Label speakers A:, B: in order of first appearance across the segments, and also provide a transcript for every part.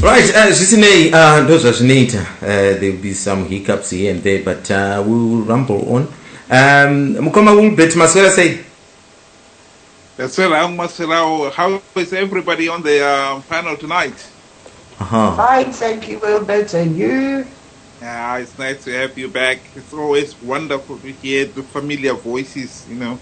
A: Right, those are neat. There'll be some hiccups here and there, but we'll rumble on. Mukoma will bet Maswera say.
B: That's well, Maswera. How is everybody on the panel tonight?
C: Fine, thank you, Wilbert, and you?
B: Yeah, it's nice to have you back. It's always wonderful to hear the familiar voices, you know.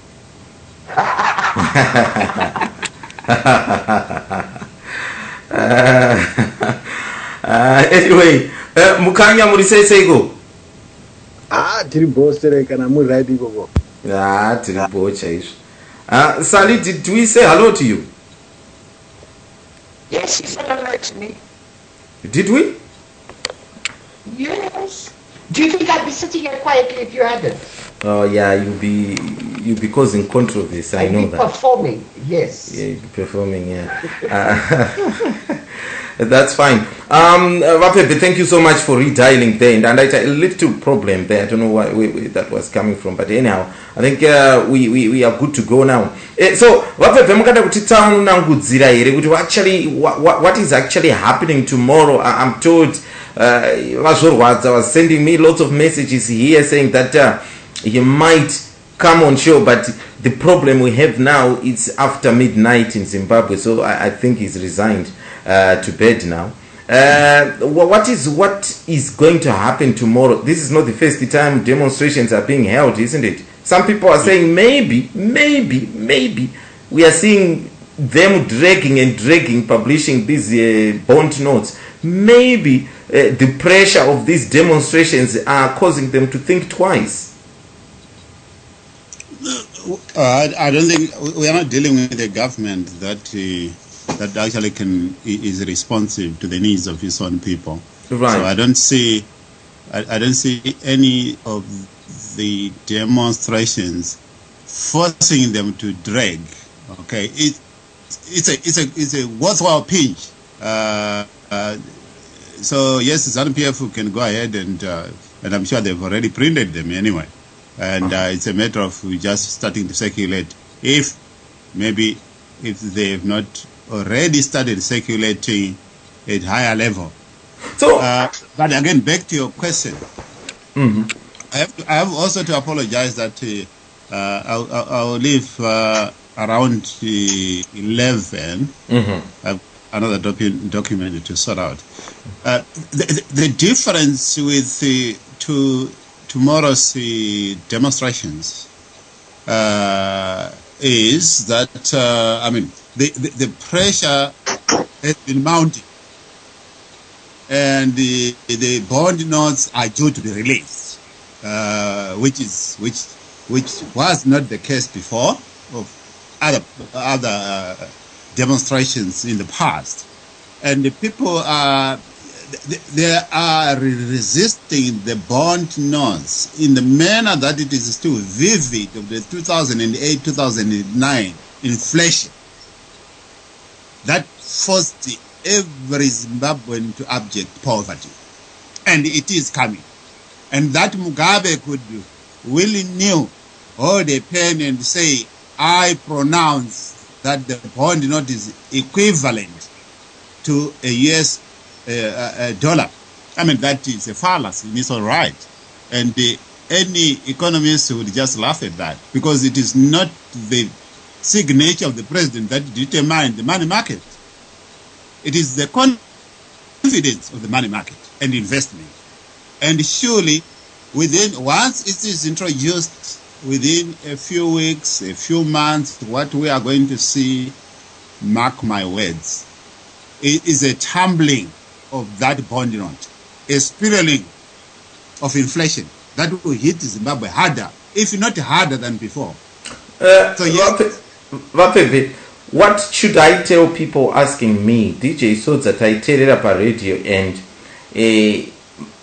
A: Anyway, Mukanya Murisego.
D: Tiribosere kana muraidi gogo.
A: Tiribocha. Sally, did we say hello to you?
C: Yes, she said hello to me.
A: Did we?
C: Yes. Do you think I'd be sitting here quietly if you hadn't?
A: Oh yeah, you'll be causing controversy. I know that.
C: Performing, yes.
A: Yeah, you'll be performing. Yeah. That's fine. Vapepe, thank you so much for redialing there. And I had a little problem there. I don't know where that was coming from, but anyhow, I think we are good to go now. So Vapepe, mukada kutitaunu nangudzira here kuti actually what is actually happening tomorrow. I'm told Vazorwadza was sending me lots of messages here saying that he might come on show, but the problem we have now is after midnight in Zimbabwe, so I think he's resigned to bed now. What is going to happen tomorrow? This is not the first time demonstrations are being held, isn't it? Some people are saying maybe we are seeing them dragging, publishing these bond notes. Maybe the pressure of these demonstrations are causing them to think twice.
E: I don't think we are not dealing with a government that actually is responsive to the needs of its own people.
A: Right.
E: So I don't see any of the demonstrations forcing them to drag. Okay, it's a worthwhile pinch. So yes, ZANU-PF can go ahead and I'm sure they've already printed them anyway. And it's a matter of just starting to circulate. If they have not already started circulating at higher level.
A: So,
E: but again, back to your question.
A: Mm-hmm.
E: I have also to apologize that I'll leave around 11.
A: Mm-hmm.
E: I have another document to sort out. The difference with tomorrow's demonstrations is that the pressure has been mounting, and the bond notes are due to be released, which was not the case before of other demonstrations in the past, and the people are. They are resisting the bond notes in the manner that it is still vivid of the 2008-2009 inflation that forced every Zimbabwean to abject poverty, and it is coming. And that Mugabe could willy-nilly hold a pen and say, "I pronounce that the bond note is equivalent to a US dollar." That is a fallacy in its own right. And any economist would just laugh at that, because it is not the signature of the president that determines the money market. It is the confidence of the money market and investment. And surely, once it is introduced, within a few weeks, a few months, what we are going to see, mark my words, it is a tumbling of that bond note, a spiraling of inflation that will hit Zimbabwe harder, if not harder than before.
A: Vapepe, what should I tell people asking me, DJ Sodza, I tell it up a radio, and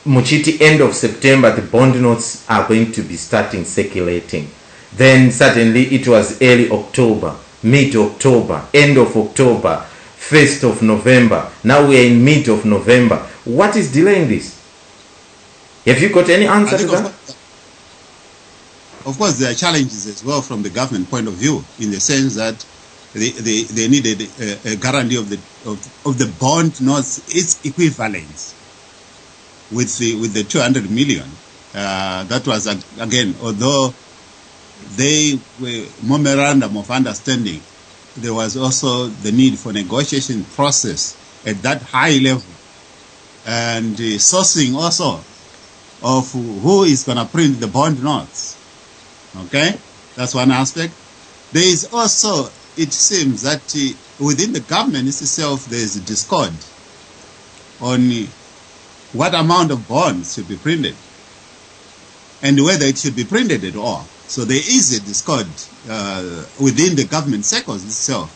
A: Muchiti, end of September, the bond notes are going to be starting circulating. Then suddenly it was early October, mid-October, end of October, 1st of November. Now we are in mid of November. What is delaying this? Have you got any answer to that?
E: Of course, there are challenges as well from the government point of view, in the sense that they needed a guarantee of the bond notes, its equivalence with the 200 million. That was again, although they were memorandum of understanding, there was also the need for negotiation process at that high level, and sourcing also of who is going to print the bond notes. Okay, that's one aspect. There is also, it seems that within the government itself, there is a discord on what amount of bonds should be printed and whether it should be printed at all. So there is a discord within the government circles itself,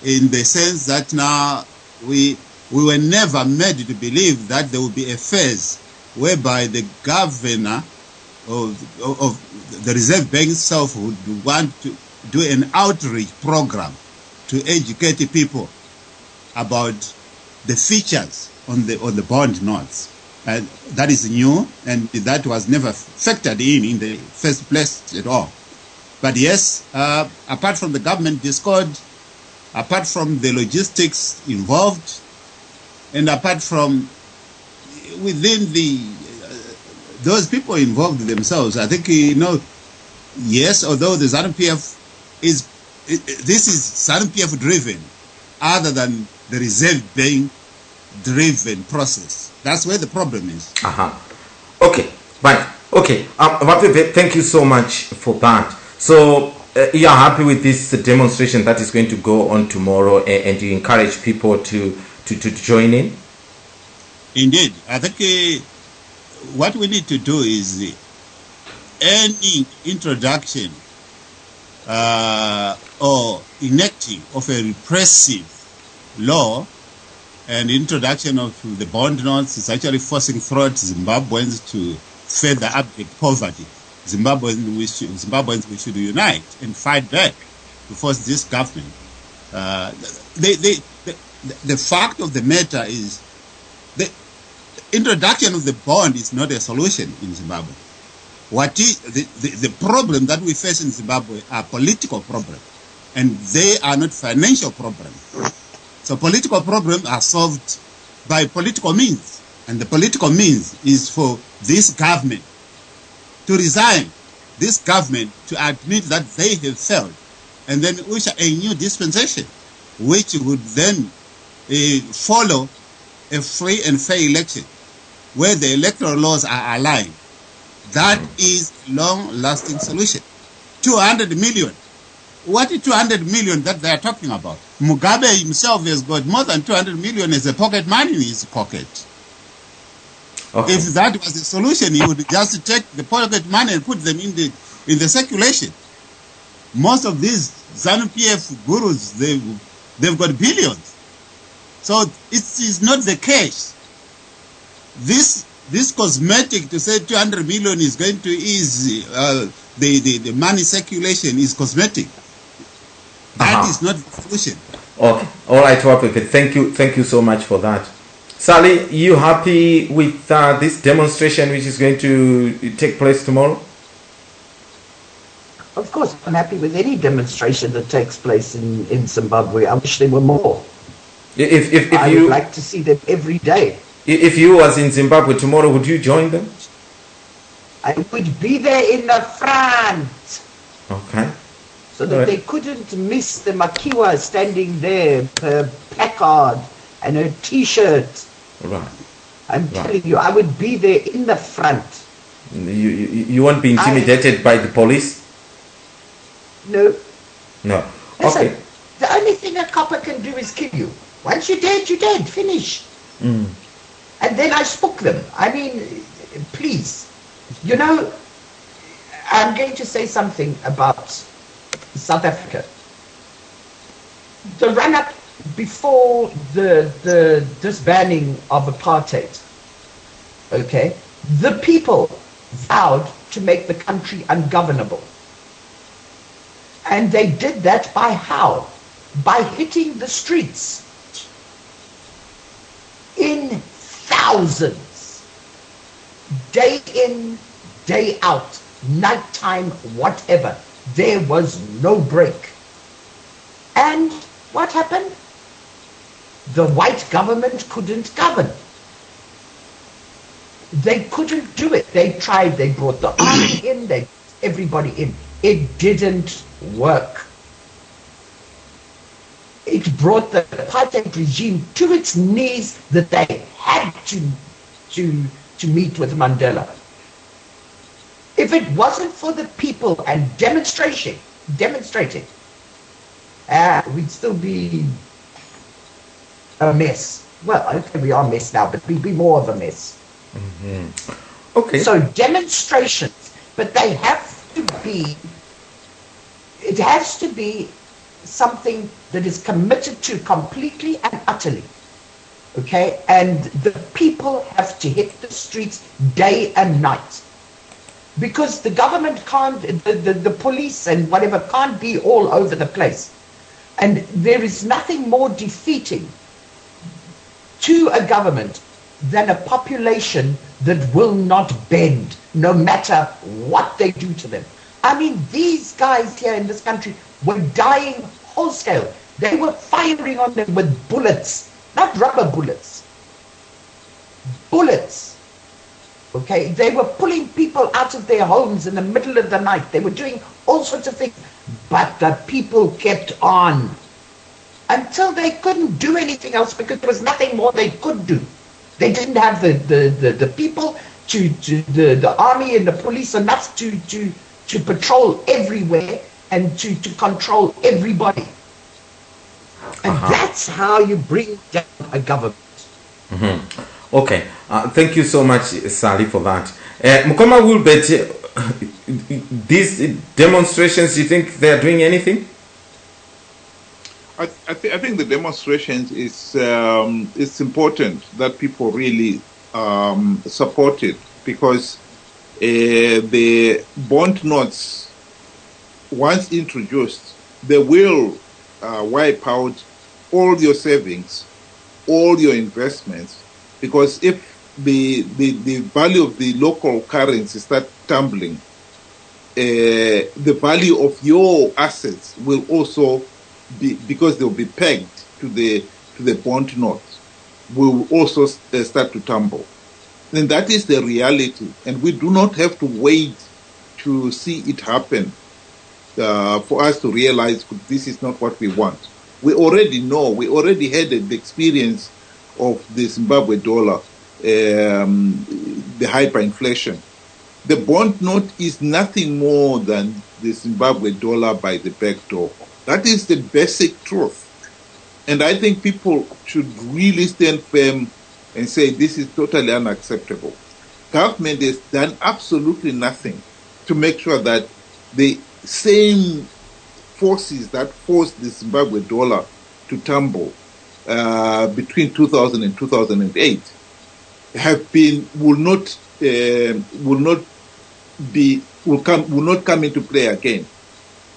E: in the sense that now we were never made to believe that there will be a phase whereby the governor of the Reserve Bank itself would want to do an outreach program to educate people about the features on the bond notes. That is new, and that was never factored in the first place at all. But yes, apart from the government discord, apart from the logistics involved, and apart from within those people involved themselves, I think, yes, although the ZANU-PF this is ZANU-PF driven, other than the Reserve Bank driven process. That's where the problem is.
A: Okay, right. Okay, Vapepe, thank you so much for that. So you are happy with this demonstration that is going to go on tomorrow, and you encourage people to join in?
E: Indeed, I think what we need to do is any introduction or enacting of a repressive law and introduction of the bond notes is actually forcing throughout Zimbabweans to further abject poverty. Zimbabweans, we should unite and fight back to force this government. The fact of the matter is the introduction of the bond is not a solution in Zimbabwe. What is the problem that we face in Zimbabwe are political problems, and they are not financial problems. So political problems are solved by political means, and the political means is for this government to resign, this government to admit that they have failed, and then usher a new dispensation, which would then follow a free and fair election, where the electoral laws are aligned. That is long-lasting solution. 200 million. What is 200 million that they are talking about? Mugabe himself has got more than 200 million as a pocket money in his pocket. Okay. If that was the solution, he would just take the pocket money and put them in the circulation. Most of these ZANU-PF gurus, they've got billions. So it is not the case. This cosmetic to say 200 million is going to ease the money circulation is cosmetic. That is not the solution.
A: Okay. All right, Wapepe. Thank you so much for that. Sally, you happy with this demonstration which is going to take place tomorrow?
C: Of course, I'm happy with any demonstration that takes place in Zimbabwe. I wish there were more. I would like to see them every day.
A: If you was in Zimbabwe tomorrow, would you join them?
C: I would be there in the front.
A: Okay.
C: So that they couldn't miss the Makiwa standing there, her placard and her T-shirt.
A: Right.
C: I'm telling you, I would be there in the front.
A: You won't be intimidated by the police?
C: No.
A: No.
C: Listen,
A: okay.
C: The only thing a copper can do is kill you. Once you're dead, you're dead. Finish.
A: Mm.
C: And then I spook them. I mean, please. You know, I'm going to say something about South Africa. The run-up before the disbanding of apartheid, okay, the people vowed to make the country ungovernable. And they did that by how? By hitting the streets in thousands, day in, day out, nighttime, whatever. There was no break. And what happened? The white government couldn't govern. They couldn't do it. They tried, they brought the army in, they everybody in. It didn't work. It brought the apartheid regime to its knees that they had to meet with Mandela. If it wasn't for the people and demonstrating, we'd still be a mess. Well, okay, we are a mess now, but we'd be more of a mess.
A: Mm-hmm. Okay.
C: So demonstrations, but they have to be, it has to be something that is committed to completely and utterly. Okay, and the people have to hit the streets day and night. Because the government can't, the police and whatever can't be all over the place. And there is nothing more defeating to a government than a population that will not bend, no matter what they do to them. I mean, these guys here in this country were dying wholesale. They were firing on them with bullets, not rubber bullets. Bullets. Okay, they were pulling people out of their homes in the middle of the night. They were doing all sorts of things. But the people kept on until they couldn't do anything else because there was nothing more they could do. They didn't have the people, the army and the police enough to patrol everywhere and to control everybody. And that's how you bring down a government.
A: Mm-hmm. Okay, thank you so much, Sally, for that. Mukoma Wilbert, these demonstrations, do you think they are doing anything?
B: I think the demonstrations is it's important that people really support it, because the bond notes, once introduced, they will wipe out all your savings, all your investments. Because if the value of the local currency start tumbling, the value of your assets will also be, because they'll be pegged to the bond note, will also start to tumble. And that is the reality. And we do not have to wait to see it happen for us to realize this is not what we want. We already know, we already had the experience of the Zimbabwe dollar, the hyperinflation. The bond note is nothing more than the Zimbabwe dollar by the back door. That is the basic truth. And I think people should really stand firm and say this is totally unacceptable. Government has done absolutely nothing to make sure that the same forces that forced the Zimbabwe dollar to tumble between 2000 and 2008 will not come into play again.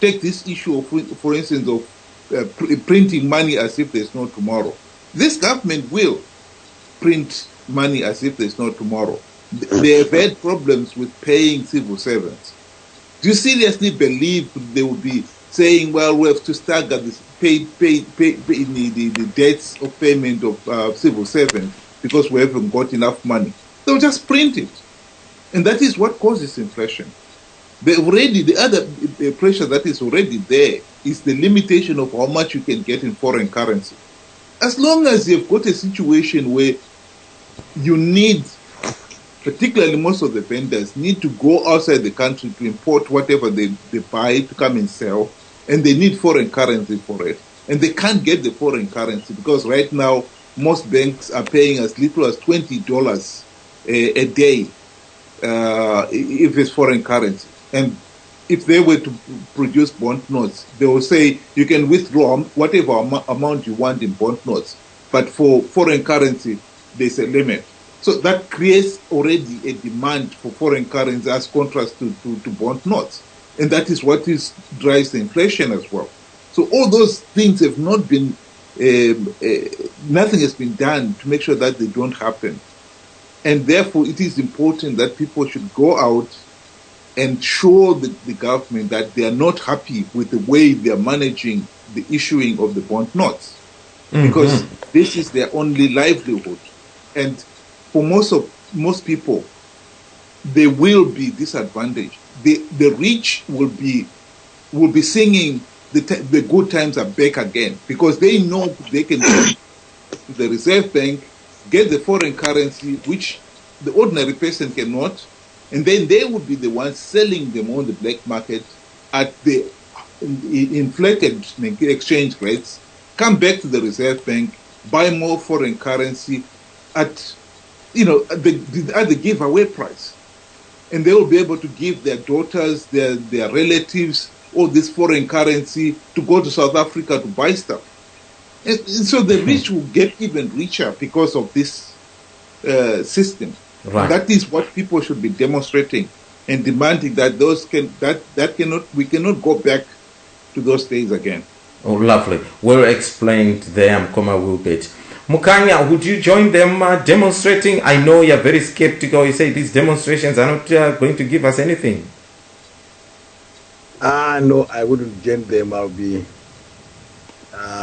B: Take this issue of, for instance, of printing money as if there's no tomorrow. This government will print money as if there's no tomorrow. They have had problems with paying civil servants. Do you seriously believe they would be saying, well, we have to stagger this, pay the debts of payment of civil servants because we haven't got enough money? They'll just print it. And that is what causes inflation. The other pressure that is already there is the limitation of how much you can get in foreign currency. As long as you've got a situation where you need, particularly most of the vendors, need to go outside the country to import whatever they buy to come and sell, and they need foreign currency for it. And they can't get the foreign currency because right now most banks are paying as little as $20 a day if it's foreign currency. And if they were to produce bond notes, they will say you can withdraw whatever amount you want in bond notes, but for foreign currency, there's a limit. So that creates already a demand for foreign currency as contrast to bond notes. And that is what drives the inflation as well. So all those things have not been, nothing has been done to make sure that they don't happen. And therefore, it is important that people should go out and show the government that they are not happy with the way they are managing the issuing of the bond notes, because this is their only livelihood. And for most people, they will be disadvantaged. The rich will be singing the good times are back again, because they know they can go to the Reserve Bank, get the foreign currency, which the ordinary person cannot, and then they would be the ones selling them on the black market at the inflated exchange rates, come back to the Reserve Bank, buy more foreign currency at the giveaway price. And they will be able to give their daughters, their relatives, all this foreign currency to go to South Africa to buy stuff. And so the rich will get even richer because of this system.
A: Right.
B: That is what people should be demonstrating and demanding, that we cannot go back to those days again.
A: Oh, lovely. Well explained there, Mkoma Wilbert. Mukanya, would you join them demonstrating? I know you're very skeptical. You say these demonstrations are not going to give us anything.
D: No, I wouldn't join them. I'll be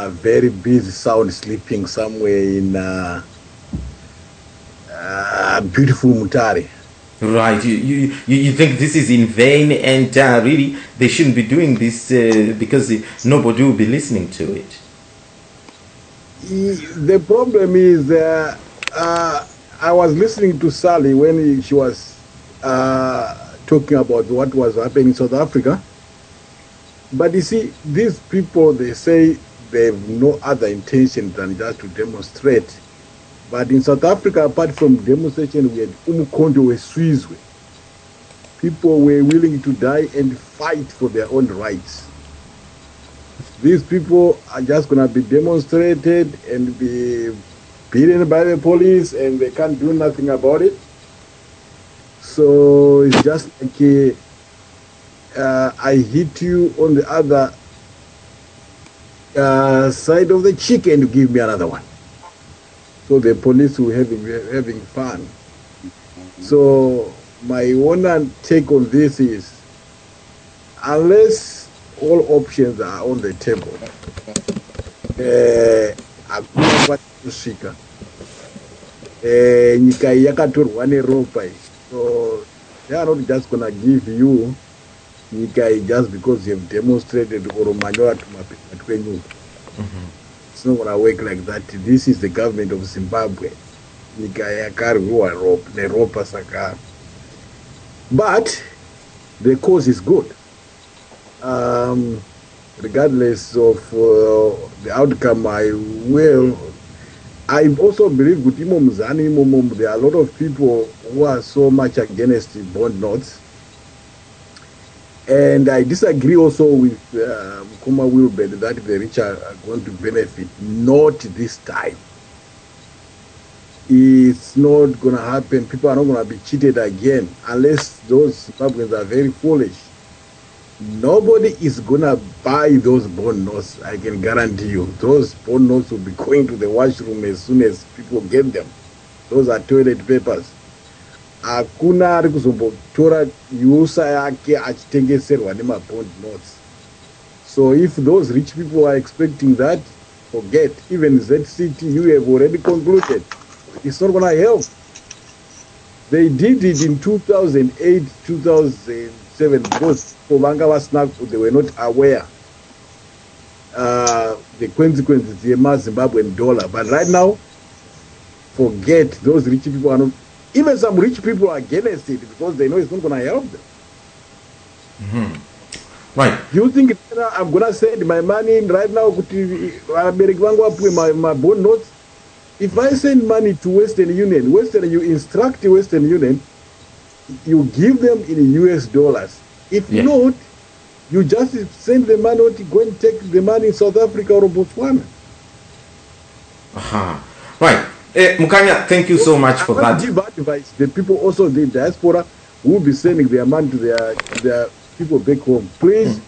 D: very busy, sound sleeping somewhere in beautiful Mutare.
A: Right. You think this is in vain, and really they shouldn't be doing this because nobody will be listening to it.
D: The problem is I was listening to Sally when she was talking about what was happening in South Africa. But you see, these people, they say they have no other intention than just to demonstrate. But in South Africa, apart from demonstration, we had Umukondo Wesizwe. People were willing to die and fight for their own rights. These people are just going to be demonstrated and be beaten by the police, and they can't do nothing about it. So it's just like I hit you on the other side of the cheek and you give me another one. So the police will having fun. So my one take on this is, unless all options are on the table, so they are not just gonna give you just because you have demonstrated or it's not gonna work like that. This is the government of Zimbabwe. But the cause is good. Regardless of the outcome, I also believe there are a lot of people who are so much against the bond notes. And I disagree also with Mkoma Wilbert that the rich are going to benefit. Not this time. It's not going to happen. People are not going to be cheated again unless those Zimbabweans are very foolish. Nobody is going to buy those bond notes, I can guarantee you. Those bond notes will be going to the washroom as soon as people get them. Those are toilet papers. Hakuna ari kuzombotora yusa yake achitengeserwa nema-bond notes. So if those rich people are expecting that, forget. Even ZCT, you have already concluded. It's not going to help. They did it in 2008, 2007, because they were not aware the consequences of the Zimbabwean dollar. But right now, forget. Those rich people are not. Even some rich people are against it because they know it's not going to help them.
A: Right.
D: Do you think I'm going to send my money right now to my bond notes? If I send money to Western Union, you instruct the Western Union, you give them in US dollars. If not, you just send the money to go and take the money in South Africa or Botswana.
A: Right. Mukanya, thank you so much for that.
D: Give advice. The people also, the diaspora, will be sending their money to their people back home. Please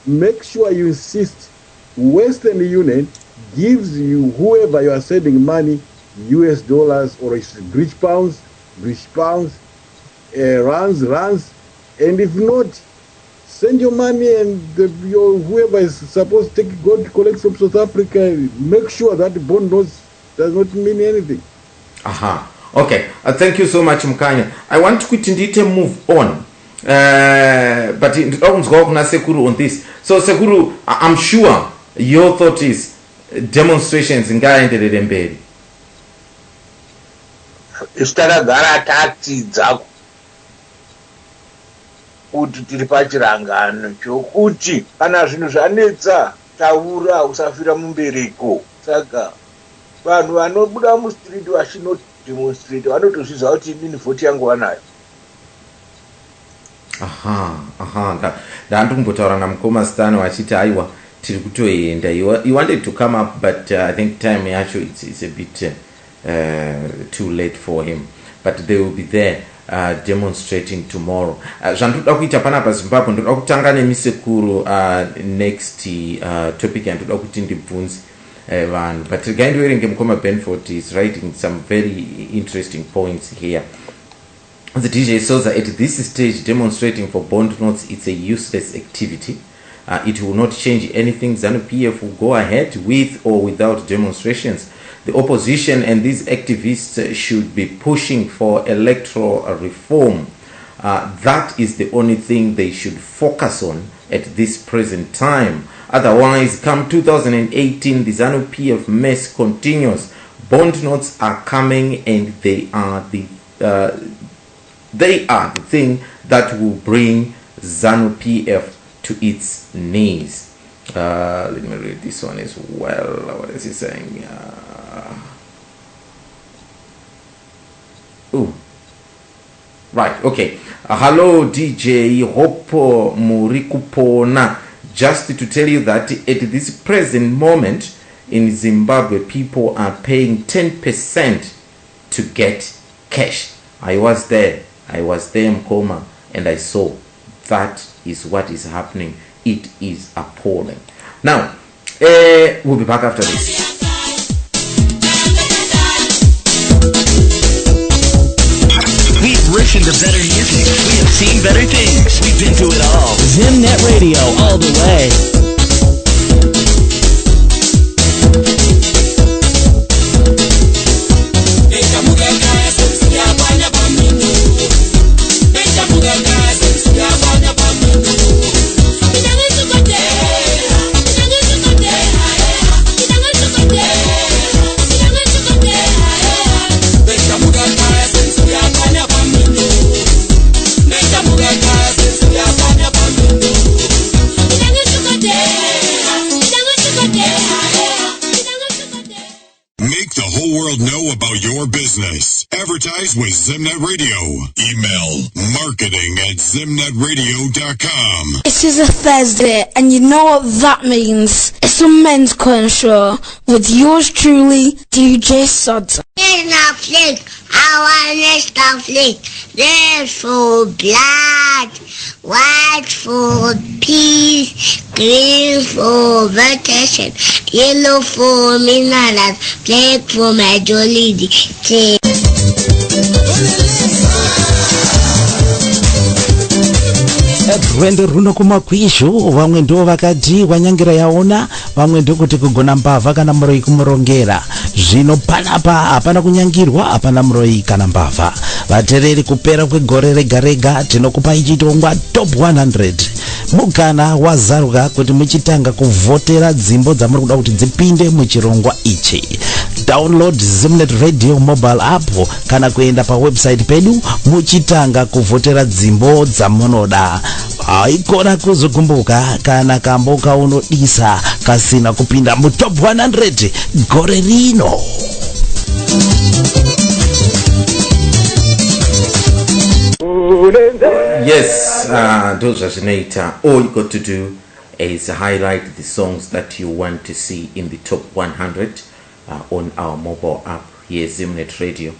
D: make sure you insist Western Union gives you, whoever you are sending money, US dollars or it's British pounds, rands, and if not, send your money and whoever is supposed to go to collect from South Africa, make sure that the bond does not mean anything.
A: Okay, thank you so much, Mkanya. I want to move on. But Sekuru on this. So Sekuru, I'm sure your thought is demonstrations in ngaenderere mberi.
F: Istaragara tatidza kuti tiri pachirangano chokuti kana zvinhu zvanetsa taura usafira mumbereko. Saka vanhu vanobuda mustriti vachinodemonstrate vanotozviziva kuti inini vhoti yangu vanayo.
A: Ndandimbotaura namukoma Stano vachiti aiwa tiri kutoenda. You wanted to come up, but I think time yacho it's a bit too late for him, but they will be there demonstrating tomorrow. Zvandoda kuita panapa Zimbabwe, ndoda kutanga nemisekuru next topic yandoda kuti ndibvunze vanhu, but gaindoerenge mukoma Benford is writing some very interesting points here. The DJ Sodza, at this stage, demonstrating for bond notes, it's a useless activity. It will not change anything. ZANU-PF will go ahead with or without demonstrations. The opposition and these activists should be pushing for electoral reform. That is the only thing they should focus on at this present time. Otherwise, come 2018, the ZANU-PF mess continues. Bond notes are coming, and they are the thing that will bring ZANU-PF to its knees. Let me read this one as well. What is he saying? Right, okay. Hello DJ, hope Murikupona. Just to tell you that at this present moment in Zimbabwe, people are paying 10% to get cash. I was there, Mkoma, and I saw. That is what is happening. It is appalling. Now, we'll be back after this.
G: We've listened to better music. We have seen better things. We've been to it all. Zimnet Radio, all the way.
H: Know about your business. Advertise with Zimnet Radio. Email marketing@zimnetradio.com.
I: It is a Thursday, and you know what that means. It's a men's corner show with yours truly, DJ Sodza. Red for blood, white for peace, green for vegetation, yellow for minerals, black for majority.
J: Rwendo runo kumakwishu vamwe ndo vakati wanyangira yaona, vamwe ndokuti kugona mbavha kana muroyi kumurongera. Zvino panapa hapana kunyangirwa, hapana muroyi kana mbavha. Vatereri kupera kwegore rega rega tinokupai chitongwa top 100. Mukana wazaruka kuti muchitanga kuvhotera dzimbo dzamuri kuda kuti dzipinde muchirongwa ichi. Download Zimnet Radio mobile app kana kuenda pa website pedu muchitanga kuvhotera dzimbo dzamunoda. Haikona kuzokumbuka kana kamboka unodisa kasina kupinda mu top 100 gore rino.
A: Yes, those resonator. All you got to do is highlight the songs that you want to see in the top 100 on our mobile app here, Zimnet Radio,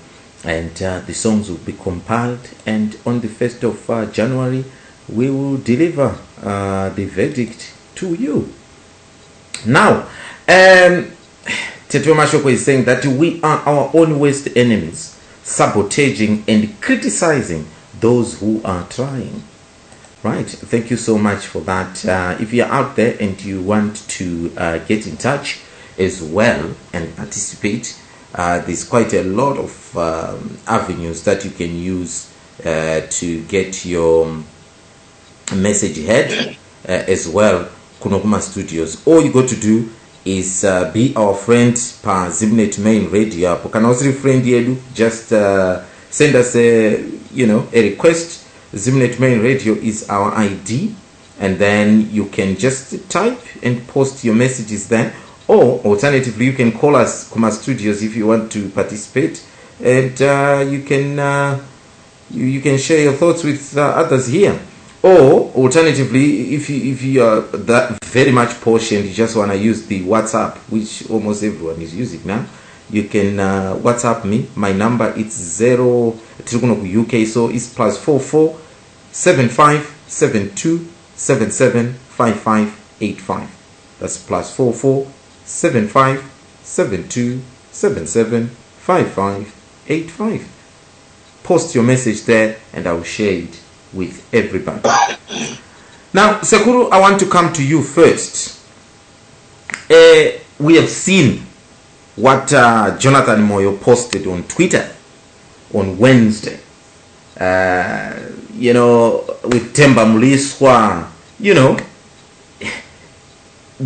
A: and the songs will be compiled, and on the 1st of January we will deliver the verdict to you. Now, Tetuo Mashoko is saying that we are our own worst enemies, sabotaging and criticizing those who are trying. Right. Thank you so much for that. If you're out there and you want to get in touch as well and participate, there's quite a lot of avenues that you can use to get your message heard as well. Kunokuma Studios. All you got to do is be our friend pa Zimnet Main Radio. Kana usiri friend yedu, just send us a request. Zimnet Main Radio is our ID, and then you can just type and post your messages there. Or alternatively, you can call us Kuma Studios if you want to participate, and you can share your thoughts with others here. Or alternatively, if you are that very much posh and you just want to use the WhatsApp, which almost everyone is using now, you can WhatsApp me. My number is 0 UK, so it's +44 75 72 77 55 85. That's +44 75 72 77 55 85. Post your message there and I will share it with everybody. Now, Sekuru, I want to come to you first. We have seen what Jonathan Moyo posted on Twitter on Wednesday. With Temba Mliswa,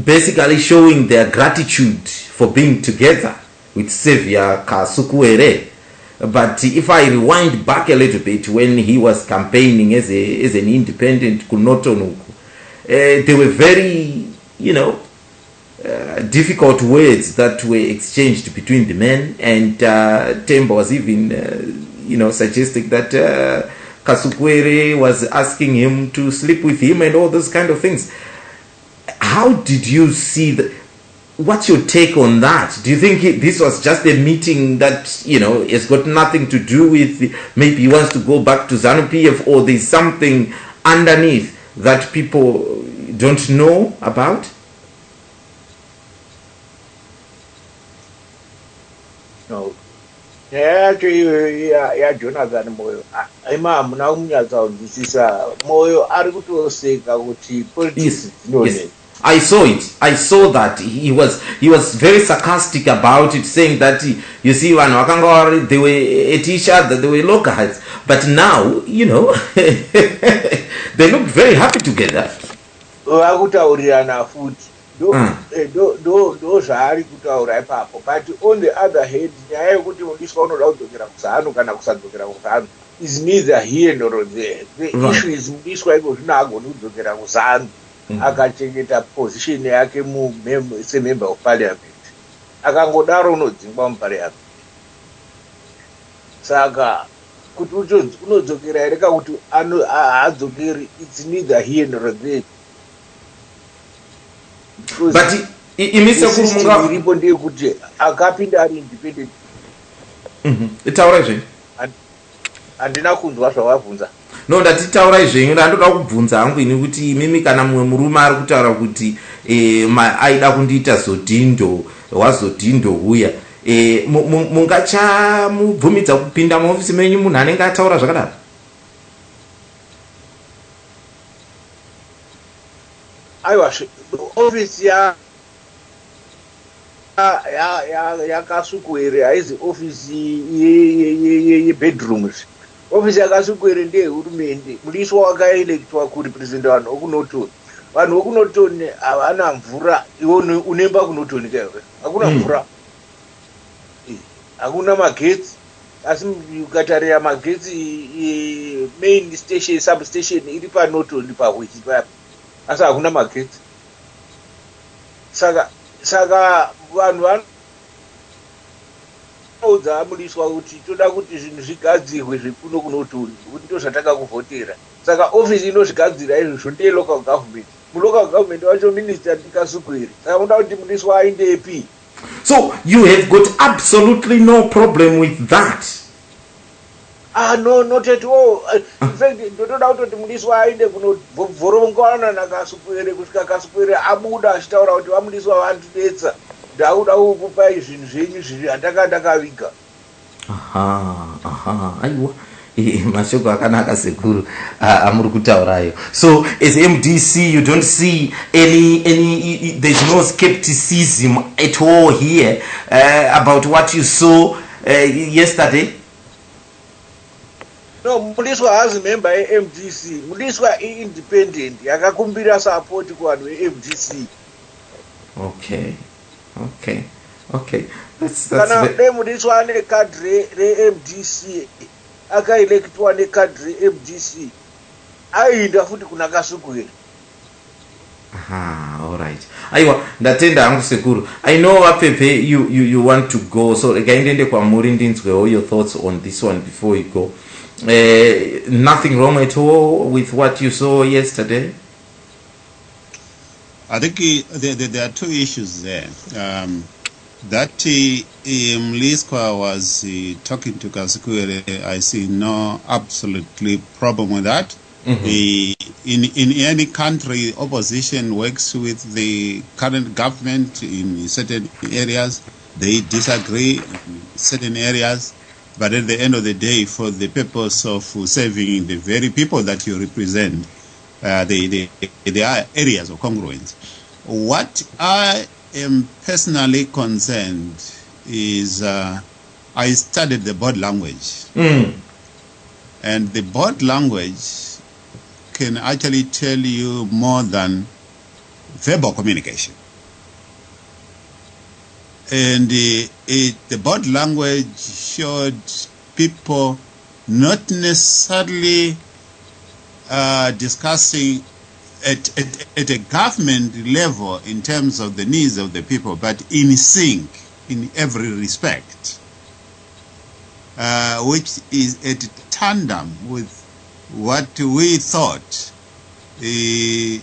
A: basically showing their gratitude for being together with Minister Kasukuwere. But if I rewind back a little bit, when he was campaigning as an independent Kunotonuku, there were very, difficult words that were exchanged between the men, and Temba was even, suggesting that Kasukuwere was asking him to sleep with him and all those kind of things. How did you see that? What's your take on that? Do you think this was just a meeting that, has got nothing to do with, maybe he wants to go back to ZANU-PF, or there's something underneath that people don't know about?
F: No. Jonathan Moyo. Hamuna kunyatsa kunzwisisa. Moyo ari kutoseka kuti politics
A: yes. I saw that he was very sarcastic about it, saying that you see, they were at each other, they were locals, but now they look very happy together.
F: Those are kutaura ipapo. But on the other hand, nyaya yekuti Mliswa unoda kudzokera kuZANU kana kusadzokera kuZANU is neither here nor there. The issue is Mliswa iko zvino agoni kudzokera kuZANU akachengeta position yake member of parliament. Akangodaro unodzingwa muparliament. Saka kuti unodzokera here kuti haadzokeri, it's neither here nor there.
A: But imise kumunga
F: iripo ndeyekuti akapinda ari independent.
A: Itaura izvi
F: handina kunzwa zvawabvunza.
A: No, ndatitaura izvenyu, ndandoda kubvunza hangu ini kuti mimi kana mumwe murume ari kutaura kuti aida kundiita zodhindo, wazodhindo huya, mungachamubvumidza kupinda muofisi menyu munhu anenge ataura zvakadaro?
F: Aiwa, ofisi yaKasukuwere haizi ofisi yebedrooms. Ofisi yaKasukuwere ndeyehurumende. Mliswa wakaelektwa kurepresenta vanhu vokunotoni. Vanhu vokunotoni havana mvura. Iwe unemba kunotoni kaiwe? Hakuna mvura. Hakuna magetsi. Asi ukatarira magetsi main station, substation iri panotoni pahwichi papa. Asi hakuna magetsi. Saka vanhu vanoudza Mliswa kuti toda kuti zvinhu zvigadzirwe zvekuno kunotoni, kuti ndozvataka kuvhotera. Saka ofisi inozvigadzira izvozvo ndeye local government. Mulocal government wacho Minister Kasukuwere. Saka unoda kuti Mliswa aendepi?
A: So you have got absolutely no problem with that?
F: No, not at all. In fact, ndotoda kuti Mliswa aende kunovhorongana naKasukuwere kusvika Kasukuwere abuda achitaura kuti vaMliswa vandidetsa. Ndauda kukupai zvinhu zvenyu zviri handakandakaviga.
A: Aiwa. mashoko akanaka sekuru amuri kutaurayo. So as MDC you don't see any there's no skepticism at all here about what you saw yesterday?
F: No, Mliswa has a member MDC. Mliswa is independent. Yakakumbira support kwa MDC.
A: Okay. That's
F: kana Mliswa ane cadre MDC. Akaelectwa ne cadre MDC. Aida futi kuna Kasukuwere.
A: All right. Aiwa, ndatenda hangu sekuru. I know Apepe you want to go, so again kwa Murindinzwe, all your thoughts on this one before you go. Nothing wrong at all with what you saw yesterday?
E: I think there are two issues there. That Mliswa was talking to Kasukuwere, I see no absolutely problem with that. In any country, opposition works with the current government in certain areas. They disagree in certain areas. But at the end of the day, for the purpose of serving the very people that you represent, there are areas of congruence. What I am personally concerned is I studied the body language. And the body language can actually tell you more than verbal communication. And the body language showed people not necessarily discussing at a government level in terms of the needs of the people, but in sync in every respect, which is at tandem with what we thought the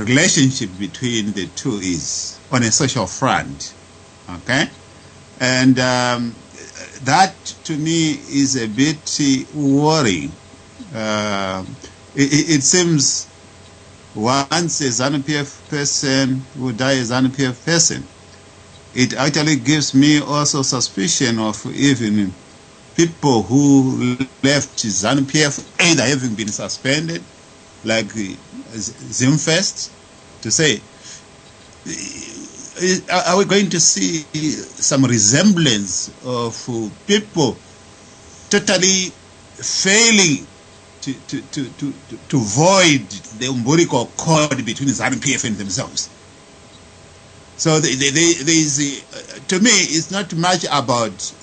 E: relationship between the two is on a social front, okay? And that to me is a bit worrying. It seems once a ZANU-PF person would die a ZANU-PF person, it actually gives me also suspicion of even people who left ZANU-PF either having been suspended, like Zimfest, to say, are we going to see some resemblance of people totally failing to void the umbilical cord between ZANU-PF and themselves? So there is, to me, it's not much about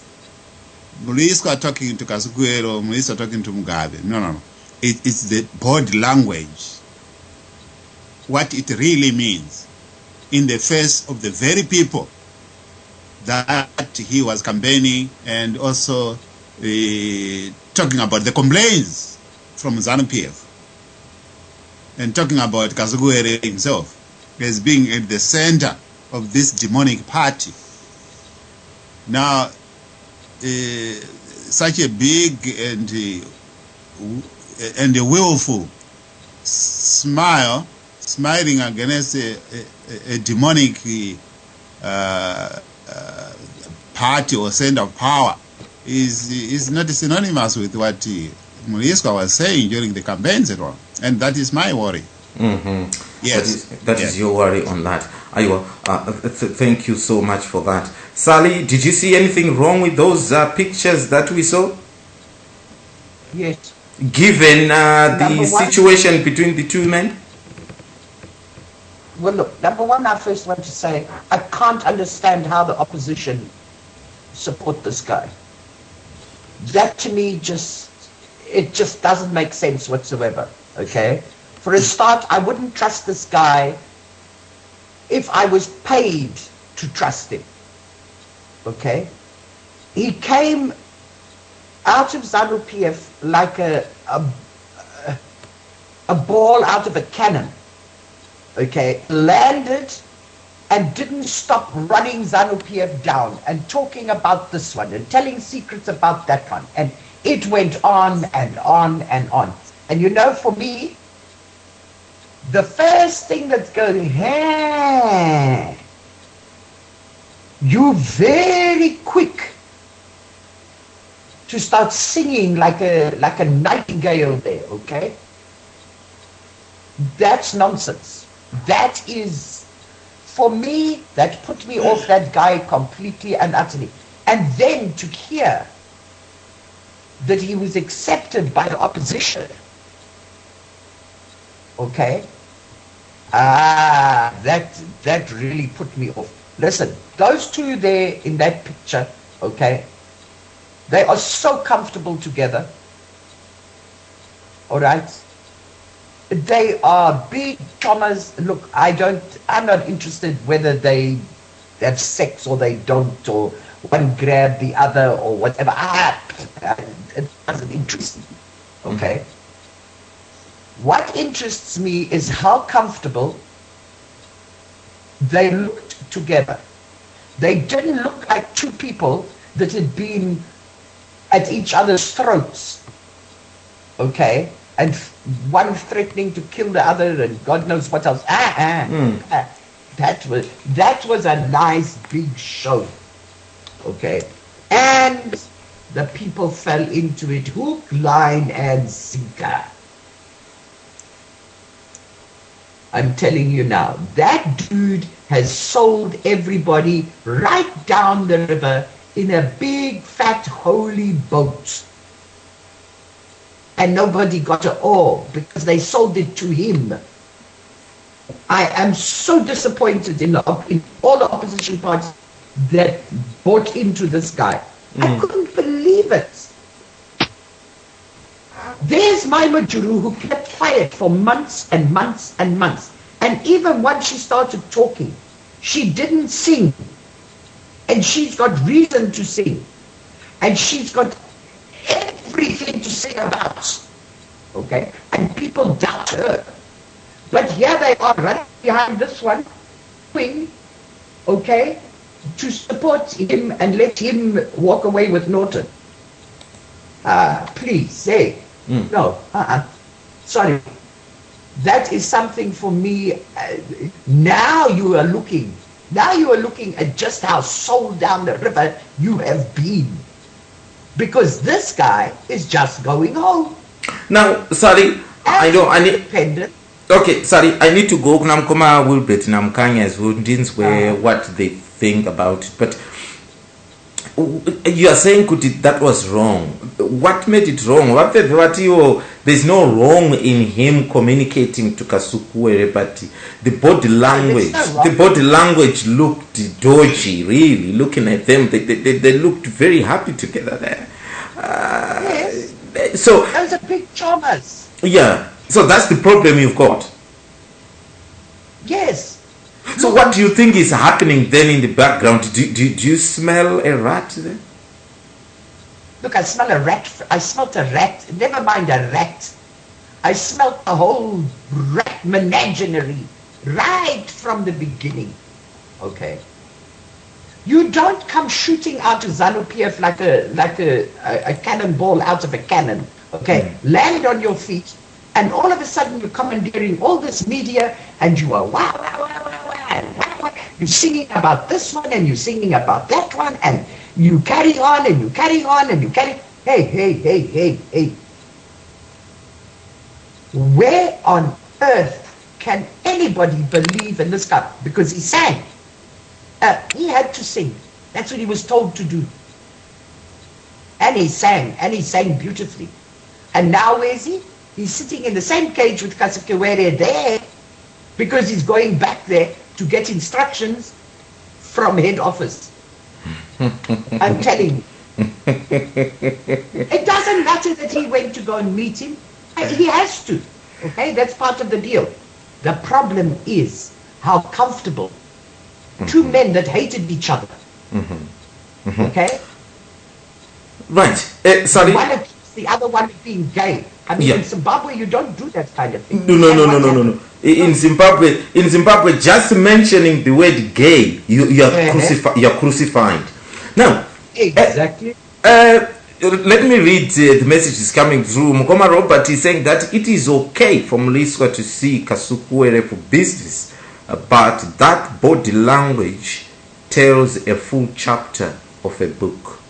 E: Mliswa talking to Kasukuwere or Mliswa talking to Mugabe. No. It's the body language, what it really means in the face of the very people that he was campaigning, and also talking about the complaints from ZANU-PF, and talking about Kasukuwere himself as being at the center of this demonic party. Now, such a big and a willful smiling against a demonic party or center of power is not synonymous with what Mliswa was saying during the campaigns at all. And that is my worry. Yes.
A: That is your worry on that. Aywa, thank you so much for that. Sally, did you see anything wrong with those pictures that we saw?
C: Yes.
A: Given the situation between the two men?
C: Well, look, number one, I first want to say, I can't understand how the opposition support this guy. That to me it just doesn't make sense whatsoever, okay? For a start, I wouldn't trust this guy if I was paid to trust him, okay? He came out of ZANU-PF like a ball out of a cannon, okay? Landed and didn't stop running ZANU-PF down and talking about this one and telling secrets about that one. And it went on and on and on. And you know, for me, the first thing that's going, hey, you very quick to start singing like a nightingale there, okay? That's nonsense. That is, for me, that put me off that guy completely and utterly. And then to hear that he was accepted by the opposition, okay? That really put me off. Listen, those two there in that picture, okay, they are so comfortable together, all right? They are big chommers. Look, I'm not interested whether they have sex or they don't, or one grab the other or whatever. It doesn't interest me, okay? What interests me is how comfortable they looked together. They didn't look like two people that had been at each other's throats, okay? And one threatening to kill the other and God knows what else. That was a nice big show, okay? And the people fell into it hook, line, and sinker. I'm telling you now, that dude has sold everybody right down the river in a big, fat, holy boat. And nobody got an oar because they sold it to him. I am so disappointed in all the opposition parties that bought into this guy. I couldn't believe it. There's my Majuru who kept quiet for months and months and months. And even once she started talking, she didn't sing. And she's got reason to sing. And she's got everything to sing about. Okay? And people doubt her. But here they are running behind this one, okay, to support him and let him walk away with Norton. Please, say. No, sorry. That is something for me. Now you are looking at just how sold down the river you have been. Because this guy is just going home.
A: Now, sorry, I know, I need... Okay, sorry, I need to go. Namkoma will bet Namkanyas woundins where what they think about it. But you are saying that was wrong. What made it wrong? There's no wrong in him communicating to Kasukuwere, but the body language looked dodgy. Really, looking at them, they looked very happy together there.
C: Yes.
A: So
C: those are big traumas.
A: Yeah. So that's the problem you've got.
C: Yes.
A: So what do you think is happening then in the background? Do you smell a rat there?
C: Look, I smell a rat. I smelt a rat. Never mind a rat. I smelt a whole rat menagerie right from the beginning. Okay. You don't come shooting out of ZANU-PF like a cannonball out of a cannon. Okay. Land on your feet. And all of a sudden you're commandeering all this media and you are wow, wow, wow, wow, wow, wow. You're singing about this one and you're singing about that one and you carry on and you carry on and you carry... Hey. Where on earth can anybody believe in this guy? Because he sang. He had to sing. That's what he was told to do. And he sang beautifully. And now where is he? He's sitting in the same cage with Kasukuwere there because he's going back there to get instructions from head office. I'm telling you. It doesn't matter that he went to go and meet him. He has to. Okay, that's part of the deal. The problem is how comfortable two men that hated each other. Okay?
A: Right. Sorry.
C: One accused the other one of being gay. I mean, in Zimbabwe, you don't do that kind of thing.
A: No. In Zimbabwe, just mentioning the word gay, you are crucified. Now,
C: exactly.
A: Let me read the messages coming through. Mukoma Robert is saying that it is okay for Mliswa to see Kasukuwere for business, but that body language tells a full chapter of a book.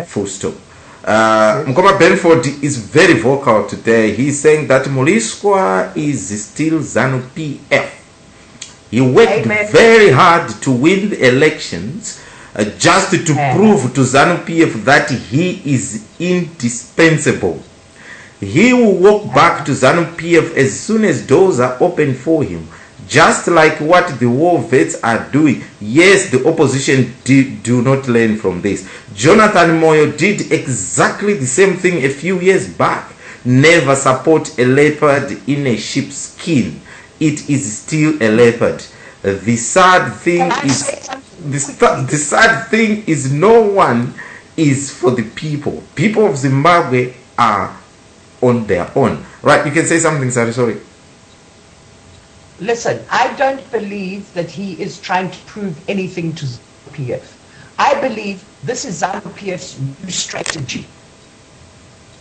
A: Full stop. Mkoma Benford is very vocal today. He's saying that Mliswa is still ZANU-PF. He worked very hard to win the elections just to prove to ZANU-PF that he is indispensable. He will walk back to ZANU-PF as soon as doors are open for him, just like what the war vets are doing. Yes, the opposition do not learn from this. Jonathan Moyo did exactly the same thing a few years back. Never support a leopard in a sheep's skin. It is still a leopard. The sad thing is no one is for the people. People of Zimbabwe are on their own. Right, you can say something, sorry.
C: Listen, I don't believe that he is trying to prove anything to ZANU-PF. I believe this is ZANU-PF's new strategy.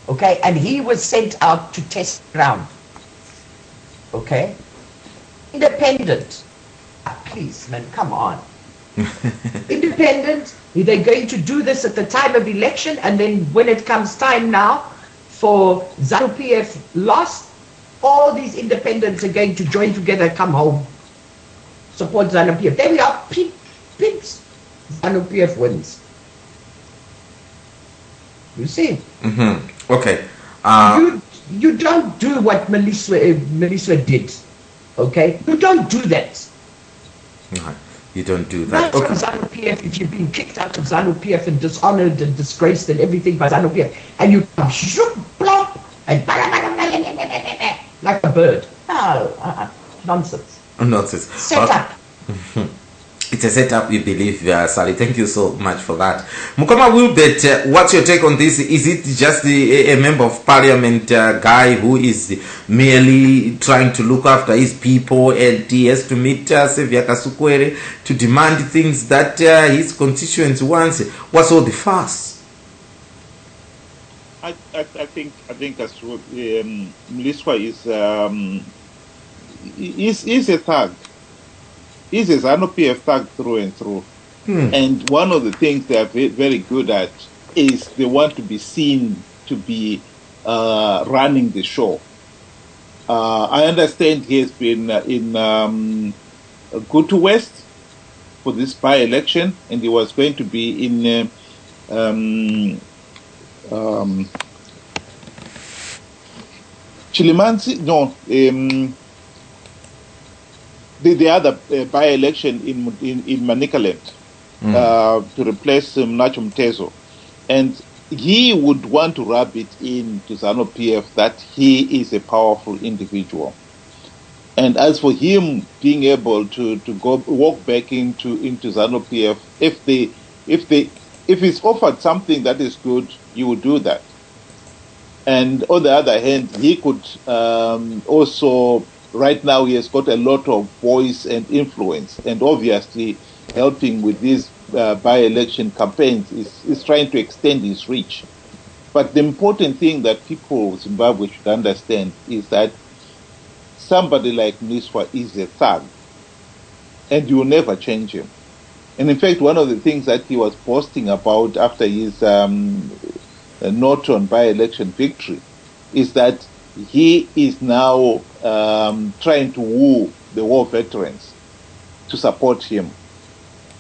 C: Okay, and he was sent out to test ground. Okay, independent. Please, man, come on. Independent. They're going to do this at the time of election, and then when it comes time now for ZANU-PF lost, all these independents are going to join together, come home, support ZANU-PF. Then we are pigs. ZANU-PF wins. You see?
A: Okay.
C: You don't do what Mliswa did. Okay? You don't do that.
A: You don't do that.
C: Not from ZANU-PF. If you've been kicked out of ZANU-PF and dishonored and disgraced and everything by ZANU-PF, and you come shoop, plop, and like a bird. No, nonsense.
A: Nonsense.
C: Set up.
A: It's a setup, we believe, Sally. Thank you so much for that. Mukoma Wilbert, what's your take on this? Is it just a member of parliament guy who is merely trying to look after his people, and he has to meet Minister Kasukuwere to demand things that his constituents want? What's all the fuss?
B: I think Mliswa is a thug. He's a ZANU-PF thug through and through. And one of the things they are very good at is they want to be seen to be running the show. I understand he has been in Gutu West for this by-election, and he was going to be in Chilimansi, no, the other by-election in Manicaland to replace Nacho Mtezo. And he would want to rub it into ZANU-PF that he is a powerful individual. And as for him being able to walk back into ZANU-PF, if he's offered something that is good, he would do that. And on the other hand, he could also, right now he has got a lot of voice and influence, and obviously helping with these by-election campaigns is trying to extend his reach. But the important thing that people of Zimbabwe should understand is that somebody like Mliswa is a thug, and you will never change him. And in fact, one of the things that he was boasting about after his Norton by-election victory is that he is now trying to woo the war veterans to support him.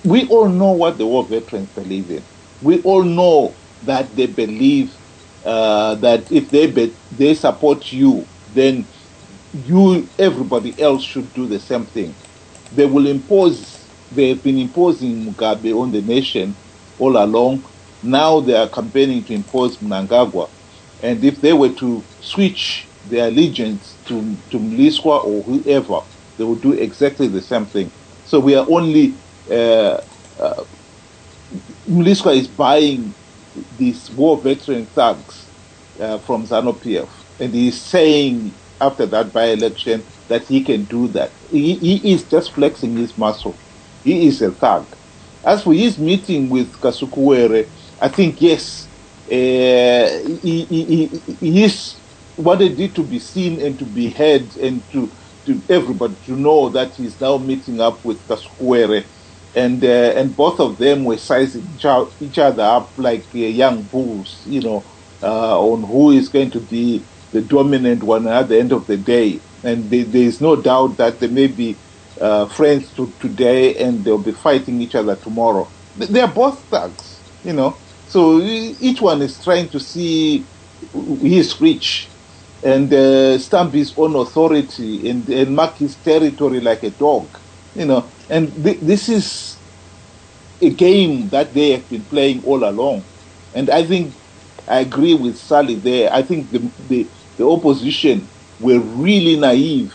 B: We all know what the war veterans believe in. We all know that they believe that if they support you, then everybody else should do the same thing. They have been imposing Mugabe on the nation all along. Now they are campaigning to impose Mnangagwa. And if they were to switch their allegiance to Mliswa or whoever, they would do exactly the same thing. So we are only... Mliswa is buying these war veteran thugs from ZANU-PF. And he is saying after that by-election that he can do that. He is just flexing his muscle. He is a thug. As for his meeting with Kasukuwere, I think, yes, he wanted it to be seen and to be heard and to everybody to know that he's now meeting up with Kasukuwere and both of them were sizing each other up like young bulls, on who is going to be the dominant one at the end of the day. And there is no doubt that they may be friends today and they'll be fighting each other tomorrow. They are both thugs, So each one is trying to see his reach and stamp his own authority and mark his territory like a dog, And this is a game that they have been playing all along. And I think I agree with Sally there. I think the opposition were really naive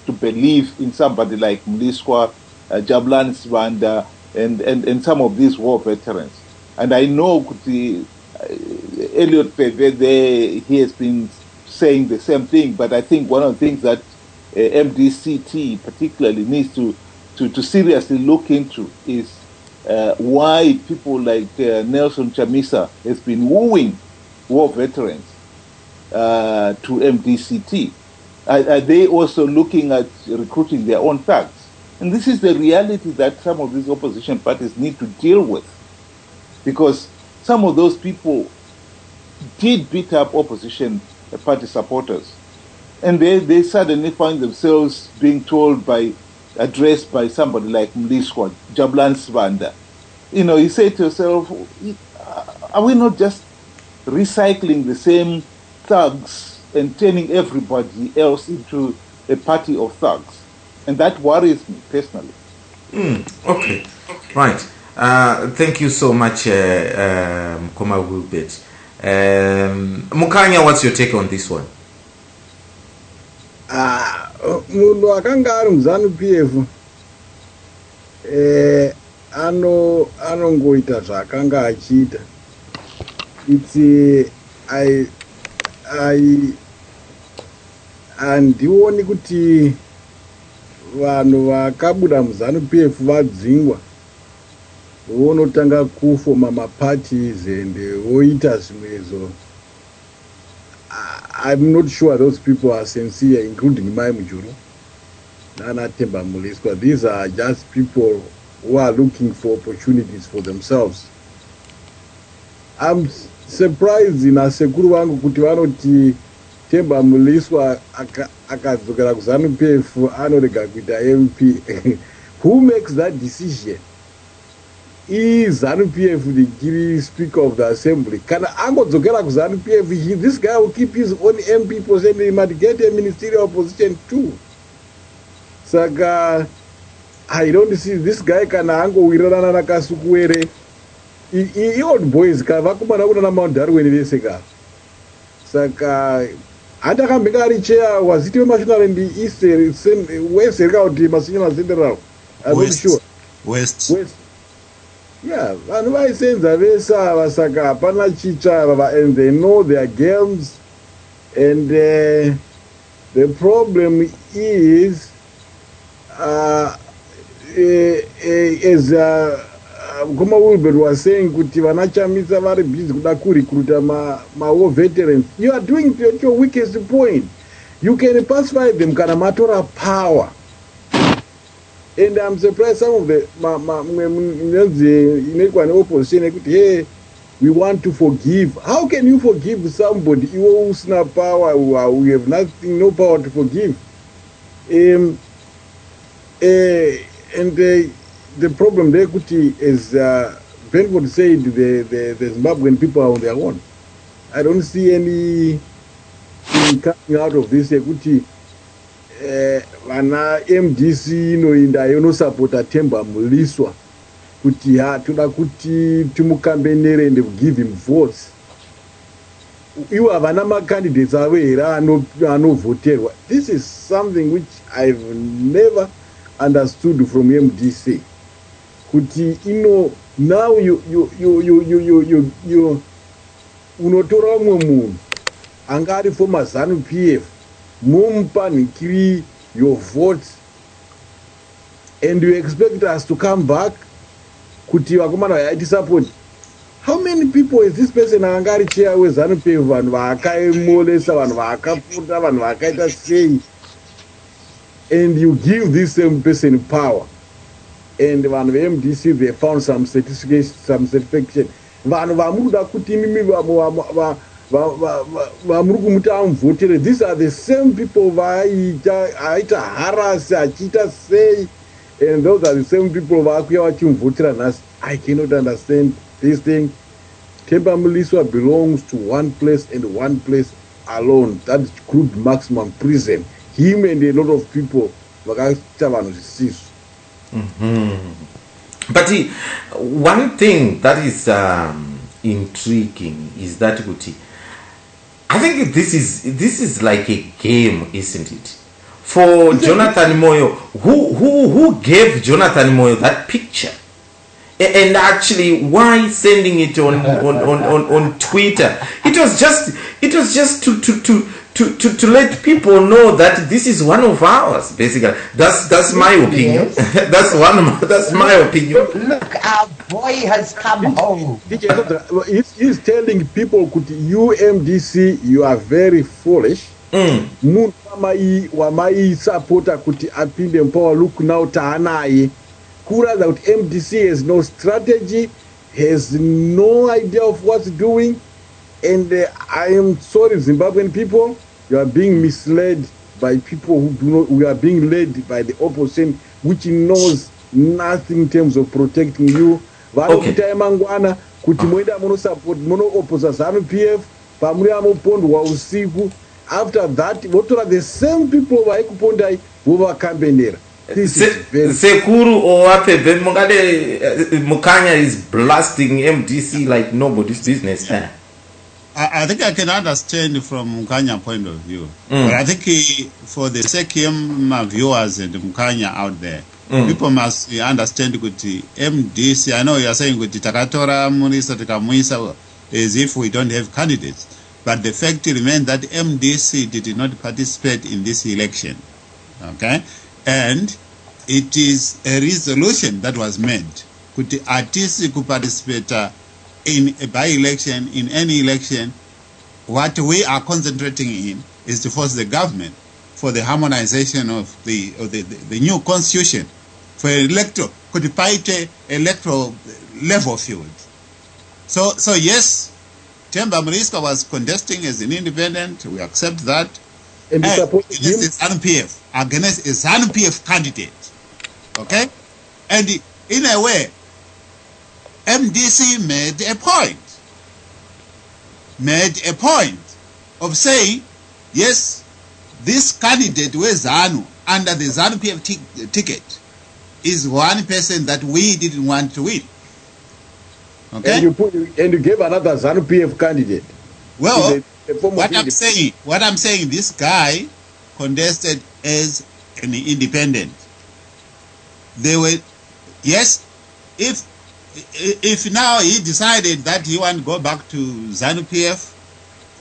B: to believe in somebody like Mliswa, Jablan Swanda, and some of these war veterans. And I know Elliot Peve there, he has been saying the same thing, but I think one of the things that MDCT particularly needs to seriously look into is why people like Nelson Chamisa has been wooing war veterans to MDCT. Are they also looking at recruiting their own thugs? And this is the reality that some of these opposition parties need to deal with, because some of those people did beat up opposition party supporters, and they suddenly find themselves being addressed by somebody like Mliswa, Jablan Svanda. You say to yourself, are we not just recycling the same thugs and turning everybody else into a party of thugs? And that worries me personally.
A: Okay, right. Thank you so much, Koma Wilbert. Mukanya, what's your take on this one?
D: Munhu akanga ari muzanu PF anongoita zvaakanga achiita. Handioni kuti vanhu vakabuda muzanu PF vadzingwa vonotanga kufoma maparties and voita zvimwezo. I'm not sure those people are sincere, including Mai Mujuru, Nana Temba Mliswa. These are just people who are looking for opportunities for themselves. I'm surprised in Asekuru wangu kuti vanoti Temba Mliswa akadzokera kuzanu PF anorega kuita MP. Who makes that decision? Is ZANU PF the Speaker of the Assembly? Can angodzokera ku ZANU PF? This guy will keep his own MP position. He might get a ministerial position too. Saka, I don't see this guy kana angowirana na Kasukuwere. Old boys kavakumana kuna na Mount Darwin veseka. Saka, atakambika ari chair waziti wemashonal in the east, west, masinyana central. I'm not sure.
E: West.
D: Yeah, and why saying that Vasaka Panachicha and they know their games, and the problem is as Goma Wilbert was saying, kuti vanachamisa vari busy kuda kurecruita ma war veterans. You are doing it at your weakest point. You can pacify them kana matora power. And I'm surprised some of the opposition, hey, we want to forgive. How can you forgive somebody who's not power, we have nothing, no power to forgive? And the problem there is, Benford said the Zimbabwean people are on their own. I don't see any coming out of this. Vana MDC inoinda yonosapota Temba Mliswa kuti toda kuti timukambenere and give him votes. Iwo havana macandidates avo here anovoterwa. This is something which I've never understood from MDC. Kuti now you unotora umwe munhu anga ari former ZANU PF mumpanikiri your votes, and you expect us to come back kuti vakomana vaiti support. How many people is this person angari chair with ZANU PF? Vanhu vakaemolesa, vanhu vakapfuta, vanhu vakaita sei, and you give this same person power. and vanhu veMDC they found some certification. Vanhu vamuruda kuti mimi vamuri kumuta amuvhotere, these are the same people aita harasi achiita sei, and those are the same people vakuya vachimuvhotera nhasi. I cannot understand this thing. Temba Mliswa belongs to one place and one place alone. That's crude maximum prison. Him and a lot of people vakaita vanhu zvisizvo.
A: But one thing that is intriguing is that I think this is like a game, isn't it? For Jonathan Moyo, who gave Jonathan Moyo that picture? And actually, why sending it on Twitter? It was just to let people know that this is one of ours. Basically, that's my opinion. That's my opinion.
C: Look, our boy has come home.
D: He's telling people, you MDC, you are very foolish. Munhu wamai supporter kuti apinde power. Look now taanaye. Kura that MDC has no strategy, has no idea of what's doing, and I am sorry, Zimbabwean people, you are being misled by people who do not. We are being led by the opposition, which knows nothing in terms of protecting you. Okay. Kuti moenda mono support mono opposa ZANU-PF pamuri amopondwa usiku. After that, what are the same people vaikupondai vovakambenera?
A: Sekuru or Mukanya is blasting MDC like nobody's business.
E: I think I can understand from Mukanya point of view. But I think for the SECM viewers and Mukanya out there, people must understand that MDC, I know you are saying that Takatora Munisa Takamuisa as if we don't have candidates. But the fact remains that MDC did not participate in this election. Okay? And it is a resolution that was made. Could the artists could participate in a by-election, in any election? What we are concentrating in is to force the government for the harmonization of the new constitution for electoral, could fight electoral level field. So yes, Temba Mliswa was contesting as an independent. We accept that. And against a ZANU-PF candidate. Okay? And in a way, MDC made a point of saying, yes, this candidate with ZANU under the ZANU-PF ticket is one person that we didn't want to win. Okay?
D: And you gave another ZANU-PF candidate.
E: Well, what I'm saying, this guy contested as an independent. They were, yes, if now he decided that he want to go back to ZANU-PF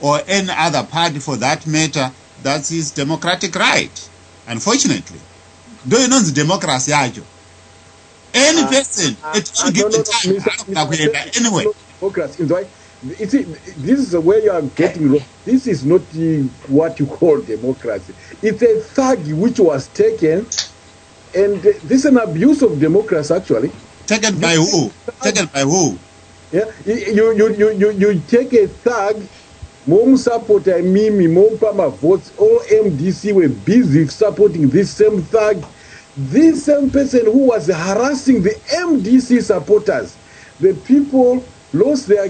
E: or any other party for that matter, that's his democratic right. Unfortunately, do you know the democracy? Any person, it will give the time anyway.
D: Democracy, you see, this is where you are getting wrong. This is not what you call democracy. It's a thug which was taken, and this is an abuse of democracy actually.
E: Taken by who? Taken by who?
D: Yeah, you take a thug, mom supporter Mimi, mom Pama votes, all MDC were busy supporting this same thug. This same person who was harassing the MDC supporters. The people lost their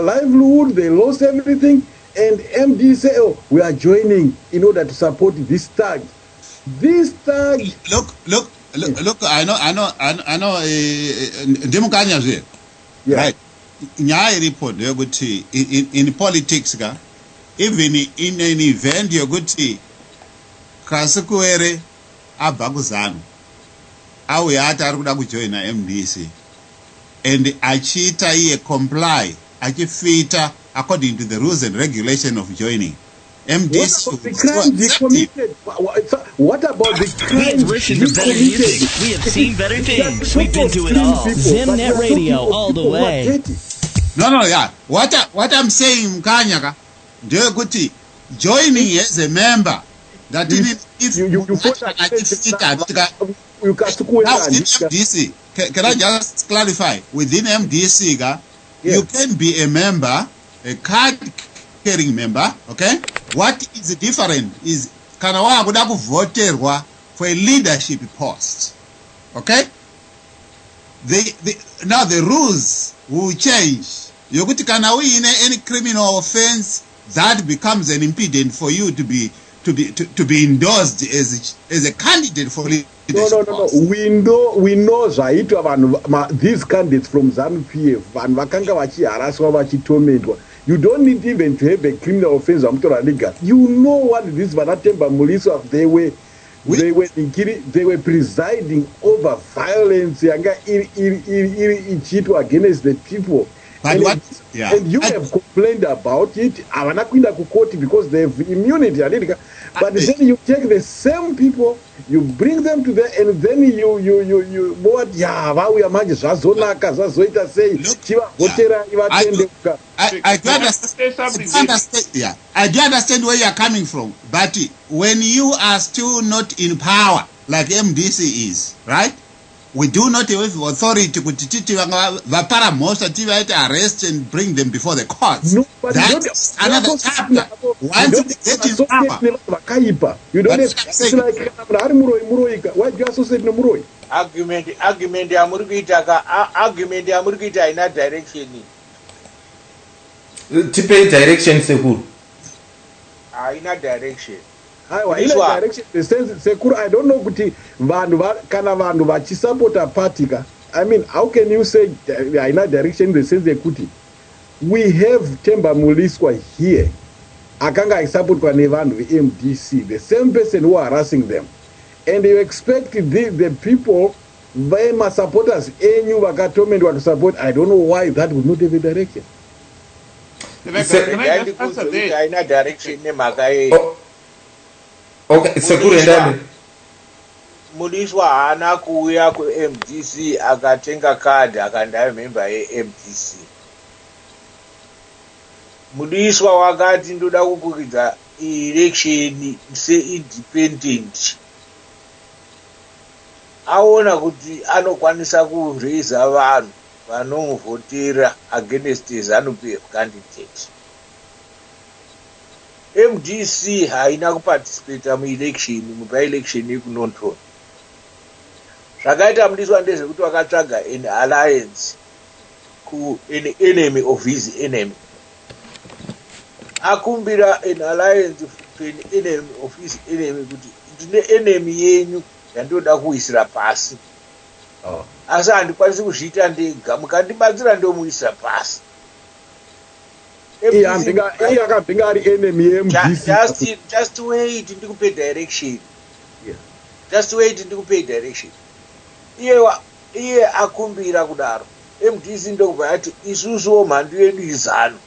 D: livelihood, they lost everything, and MD say, oh, we are joining in order to support this thug. This thug.
E: Look, I know, Demokanya, right? Nyai report, you're good to, in politics, even in an event, you're good to, Kasukuwere, Abaguzanu, how we are to join MDC. And Achita ye comply, Achifita according to the rules and regulation of joining. MDC.
D: What about the crime?
G: We have listened to better music. We have seen better things. We've been to it all. Zimnet Radio all the way.
E: No, yeah. What I'm saying, Mkanyaka, Deguti, joining as a member. That if Now, in MDC, can I just clarify? Within MDC, you can be a member, a card-carrying member, okay? What is different is Kanawa Agudaku voted for a leadership post, okay? Now the rules will change. You could Kanawi in any criminal offense that becomes an impediment for you to be endorsed as a candidate for leadership.
D: No. We know Zaitu these candidates from ZANU-PF and Vakanga Vachi Araswa Vachi Tormentwa. You don't need even to have a criminal offense. You know what this Temba Mliswa they were presiding over violence against the people.
E: But
D: and you have complained about it. Because they have immunity. But then you take the same people, you bring them to there, and then you what? Yeah, we are I
E: do understand. Yeah, I do understand where you are coming from. But when you are still not in power, like MDC is, right? We do not have authority to arrest and bring them before the courts.
D: No, but
E: that's another chapter. Once we get in power,
D: you don't have it's like why do you associate no Muroi?
F: Argument ya Murugita in that direction.
A: Tipe direction Sekuru.
F: In that direction.
D: In a direction, the sense Sekuru, I don't know kuti vandu vachisupporta party. I mean, how can you say in that direction the sense kuti? We have Temba Mliswa here. Akanga is support kwa nevandu MDC, the same person who are harassing them. And you expect the people, my supporters, any wakatomendwa to support. I don't know why that would not have a direction.
F: Can I just answer this? In that direction,
A: Okay, Sekuru
F: Mliswa hana kuuya ku MDC akatenga card akandava member MDC. Mliswa wakati ndoda kukwidza election se-independent. Aona kuti anokwanisa kuraisa vanhu vanomuvhotera against ZANU-PF candidate. MDC haina kuparticipate mupa-election yekunontoni. Zvakaita Mliswa ndezvekuti wakatsvaga an alliance an enemy of his enemy. Akumbira an alliance to an enemy of his enemy kuti ndine enemy yenyu yandoda kuisira pasi. Asi handikwanisi kuzviita ndega, mukandibatsira ndomuisira pasi. Just wait ndikupe direction. Just wait ndikupe direction. Iye akumbira kudaro. MDC ndokubva yati isusuwo mhandu yedu izanu.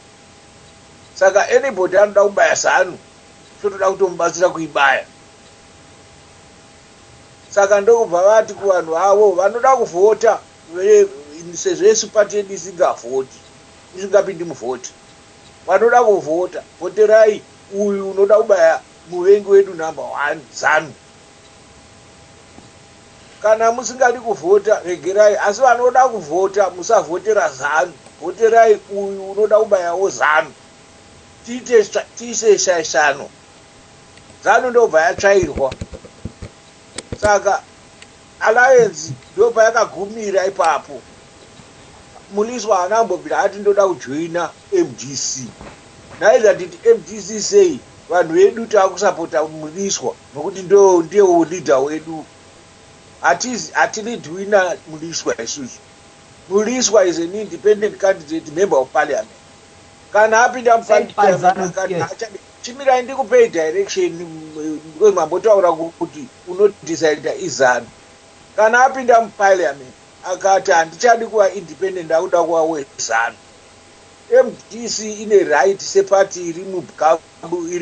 F: Saka anybody anoda kubaya zanu totoda kutomubatsira kuibaya. Saka ndokubva vati kuvanhu avo vanoda kuvhota sezvo yesu pati yedu isingavhoti, isingapindi muvhoti. Vanoda kuvhota, voterai uyu unoda kubaya muvengi wedu number 1 ZANU. Kana musingadi kuvhota regerai, asi vanoda kuvhota musavhotera ZANU, voterai uyu unoda kubayawo ZANU. Tiite shaishano. ZANU ndobva yatsvairwa. Saka alliance ndobva yakagumira ipapo. Mliswa anambobvira ati ndoda kujoina MDC. Naizva nditi MDC sei vanhu vedu taakusapota Mliswa nokuti ndiye leader wedu. Hatilidwi naMliswa isusu. Mliswa is an independent candidate member of parliament. Kana apinda muparliament chimirai ndikupei direction mambotaura kuti unodecide izanu. Kana apinda muparliament akati handichadi kuva independent akuda kuva wezanu. MDC ine right sepati iri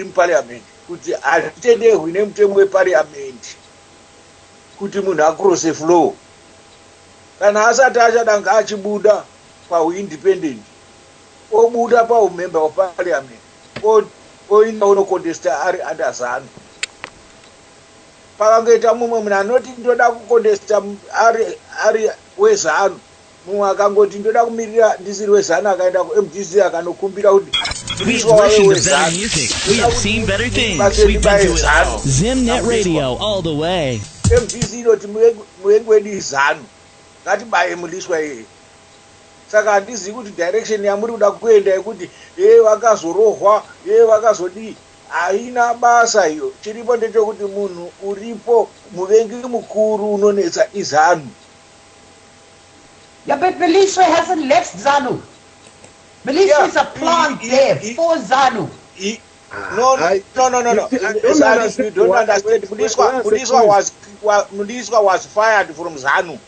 F: muparliament kuti hazvitenderwi nemutemo weparliament kuti munhu across floor. Kana asati achada ngaachibuda paindependent obuda paumember of parliament oina unocontesta ari under ZANU. pakangoita mumwe munhu anoti ndoda kukontesta ari wezanu, mumwe akangoti ndoda kumirira ndisiri wezanu akaenda kuMDC akanokumbira kuti
G: We've listened to better music. We have seen better things. We've been to it all. Zimnet Radio all the way.
F: MDC inoti muvengi wedu izanu, ngatibaye Mliswa iyeye. Saka handizivi kuti direction yamuri kuda kuenda yekuti vakazorohwa, vakazodii, haina basa iyo. Chiripo ndechekuti munhu uripo muvengi mukuru unonetsa izanu.
C: Yeah, but Mliswa hasn't left ZANU. Mliswa is a plant there for ZANU.
F: No. You don't understand. Mliswa was fired from ZANU.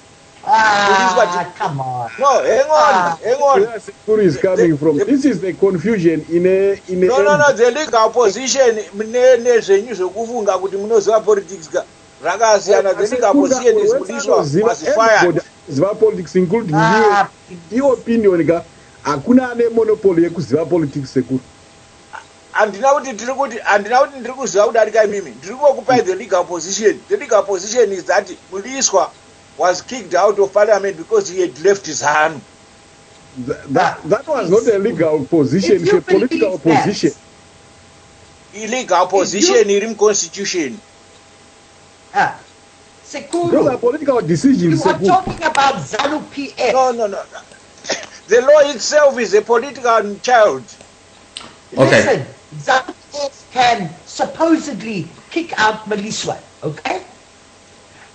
C: Come on.
F: No, hang on.
D: Where Sekuru is coming from. This is the confusion in a
F: No, the legal opposition nezvenyu zvokufunga kuti munoziva politics ka. Rakasiyana, the legal opposition is Mliswa was fired.
D: Ziva politics including your opinion ka. Hakuna ane monopoly yekuziva politics Sekuru.
F: Andina kuti ndiri kuziva kudarika imimi. Ndiri kukupai the legal opposition. The legal opposition is that Mliswa was kicked out of parliament because he had left his hand.
D: That was not a legal position, it's a political opposition.
F: Illegal opposition in constitution.
C: Sekuru,
D: those are political decisions.
C: You are talking about ZANU PF.
F: No. The law itself is a political child.
A: Okay.
C: Listen, ZANU PF can supposedly kick out Mliswa, okay?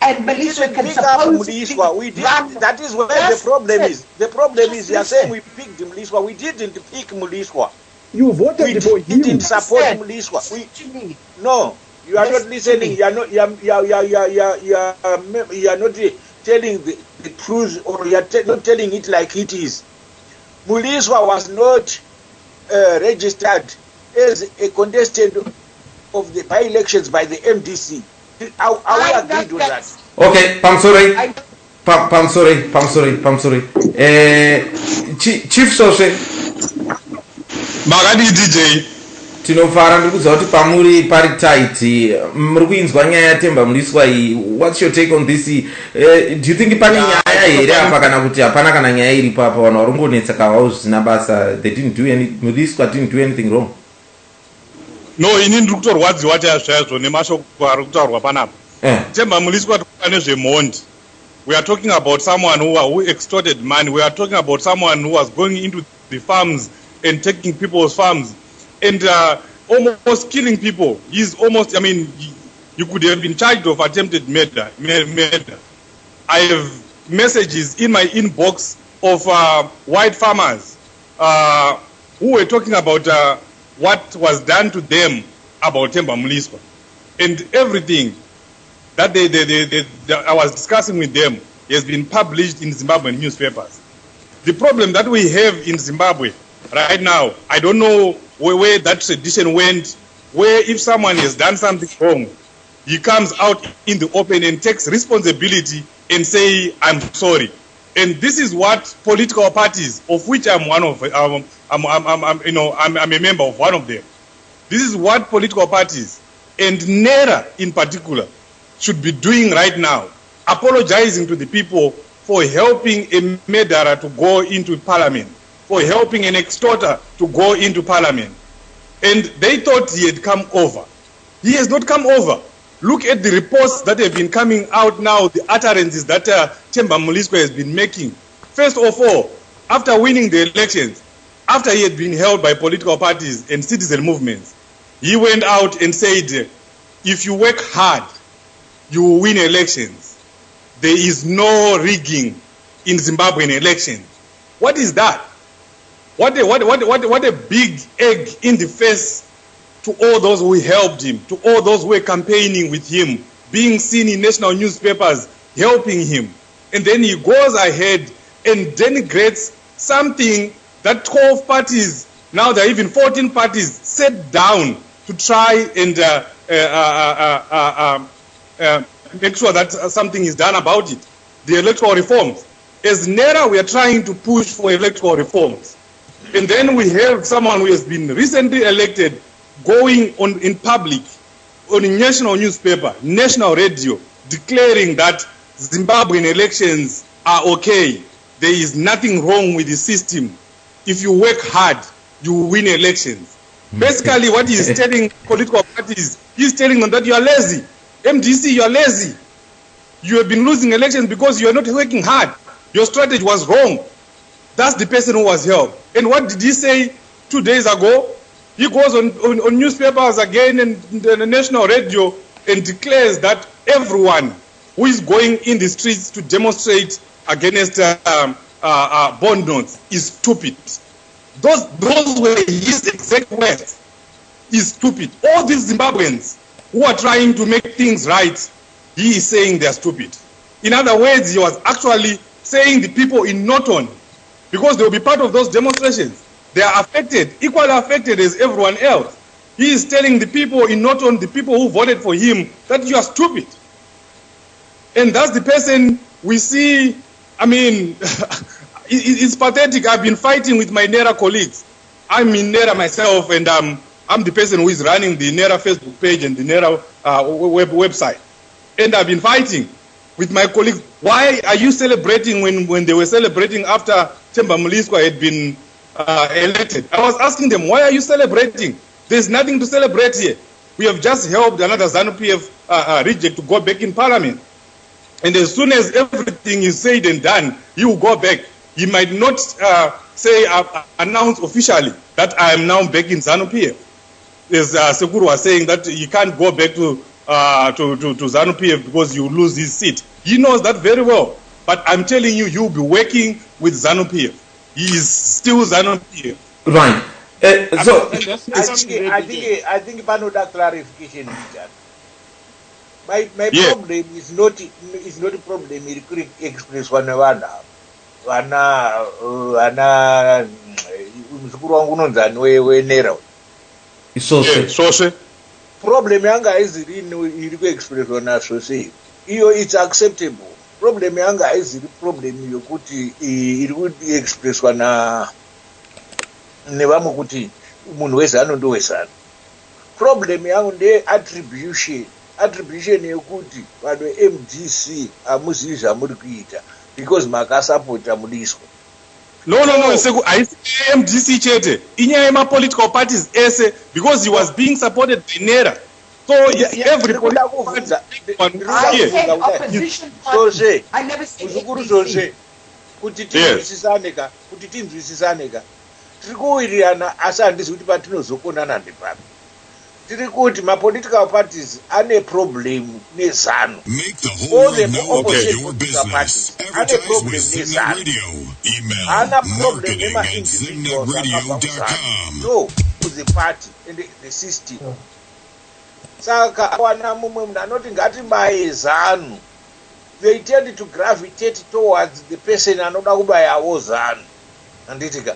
C: And Mliswa can supposedly run.
F: That is where the problem is. The problem is you are saying we picked Mliswa. We didn't pick Mliswa.
D: You voted for him.
F: We didn't support Mliswa. No, you are not listening. You are not. You are not telling the truth, or you are not telling it like it is. Mliswa was not registered as a contestant of the by-elections by the MDC. Are we agreed on that?
A: Okay, I'm sorry. Chief Sose.
K: Magadi DJ.
A: Tinofara ndikuziva kuti pamuri pari tight. Muri kuinzwa nyaya yaTemba Mliswa iyi. What's your take on this? Do you think pane nyaya here apa kana kuti hapana kana nyaya iripo apa vanhu varongonetsa kavawo zvisina basa? They didn't do any. Mliswa didn't do anything wrong.
K: No, ini ndiri kutorwadziwa chaizvo nemashoko ari kutaurwa panapa. Temba Mliswa pane zvemondi. We are talking about someone who extorted money. We are talking about someone who was going into the farms and taking people's farms and almost killing people. He's almost, you could have been charged of attempted murder. I have messages in my inbox of white farmers who were talking about what was done to them about Temba Mliswa. And everything that I was discussing with them has been published in Zimbabwean newspapers. The problem that we have in Zimbabwe right now, I don't know where that tradition went, where if someone has done something wrong, he comes out in the open and takes responsibility and say, I'm sorry. And this is what political parties, of which I'm one of, I'm a member of one of them. This is what political parties, and NERA in particular, should be doing right now, apologizing to the people for helping a murderer to go into parliament, for helping an extorter to go into parliament. And they thought he had come over. He has not come over. Look at the reports that have been coming out now, the utterances that Temba Mliswa has been making. First of all, after winning the elections, after he had been held by political parties and citizen movements, he went out and said, if you work hard, you will win elections. There is no rigging in Zimbabwean elections. What is that? What a big egg in the face to all those who helped him, to all those who were campaigning with him, being seen in national newspapers, helping him. And then he goes ahead and denigrates something that 12 parties, now there are even 14 parties, sat down to try and make sure that something is done about it. The electoral reforms. As NERA, we are trying to push for electoral reforms. And then we have someone who has been recently elected going on in public on a national newspaper, national radio, declaring that Zimbabwean elections are okay. There is nothing wrong with the system. If you work hard, you win elections. Basically, what he is telling political parties, he is telling them that you are lazy. MDC, you are lazy. You have been losing elections because you are not working hard. Your strategy was wrong. That's the person who was helped. And what did he say 2 days ago? He goes on newspapers again and the national radio and declares that everyone who is going in the streets to demonstrate against bond notes is stupid. Those were his exact words. Is stupid. All these Zimbabweans who are trying to make things right, he is saying they're stupid. In other words, he was actually saying the people in Norton, because they will be part of those demonstrations, they are affected, equally affected as everyone else. He is telling the people in Norton, the people who voted for him, that you are stupid. And that's the person we see. I mean, it's pathetic. I've been fighting with my NERA colleagues. I'm in NERA myself, and I'm the person who is running the NERA Facebook page and the NERA website. And I've been fighting with my colleagues. Why are you celebrating when they were celebrating after Temba Mliswa had been elected? I was asking them, why are you celebrating? There's nothing to celebrate here. We have just helped another ZANU-PF reject to go back in parliament. And as soon as everything is said and done, he will go back. He might not announce officially that I am now back in ZANU-PF. As Sekuru was saying that he can't go back to ZANU-PF because you lose his seat. He knows that very well. But I'm telling you, you'll be working with ZANU-PF. He is still ZANU-PF.
A: Right. So
F: I think Panoda clarification. My problem is not a problem in express one problem yanga iziri iri ku express ona sose iyo it's acceptable. Problem yanga iziri problem yokuti iri ku express wana nevamu kuti munhu wezano ndo wezano. Problem yangu nde attribution yekuti vanhu MDC amuzivi zvamuri kuita because makasapota Mliswa.
K: No, MDC chete. Inyaya ma-political parties ese, because he was being supported by NERA. So every political party...
C: I said opposition party. I never said MDC.
F: Kuti tinzwisisaneka. Tiri kuwirirana asi handisi kuti patinozokonana ndepapi. Tiri kuti ma-political parties ane problem nezano.
H: Make the whole world know about your business. Advertise with Zimnet Radio. Email marketing@zimnetradio.com.
F: No, to the party and the system. Saka wana mumwe munhu anoti ngatibaye zano. They tend to gravitate towards the person anoda kubayawo zano. Anditika.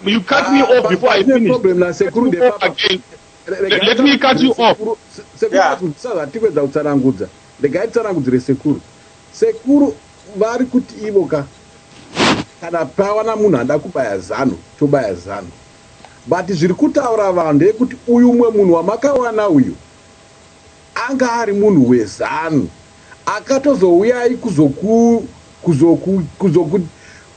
K: You cut me off before I finish. Let me cut you off.
D: Tikwedza kutsarangudza. Regai tsarangudzire Sekuru vari kuti ivoka kana pawana munhu anda kubaya zano tobaya zano. But zviri kutaura vanhu ndekuti uyu umwe munhu wamakawana uyu anga ari munhu wezano akatozouyai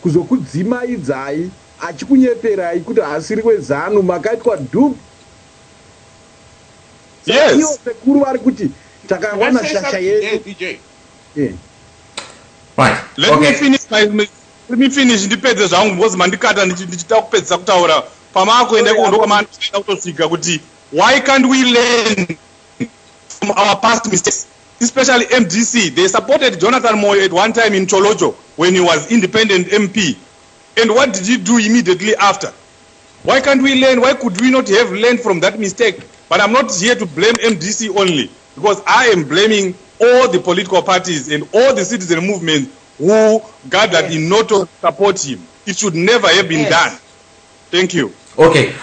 D: kuzokudzimaidzai achikunyeperai kuti hasiri wezano makaitwa dhubu.
K: Yes.
D: Iyo Sekuru vari kuti takawana shasha yedu.
A: Right.
K: Let me finish ndipedze zvangu because mandikata ndichita kupedza kutaura pamakuenda kuondoka kutosvika kuti why can't we learn from our past mistakes, especially MDC. They supported Jonathan Moyo at one time in Cholocho when he was independent MP, and what did he do immediately after? Why can't we learn? Why could we not have learned from that mistake? But I'm not here to blame MDC only, because I am blaming all the political parties and all the citizen movements who gathered in Noto to support him. It should never have been done. Thank you.
A: Okay,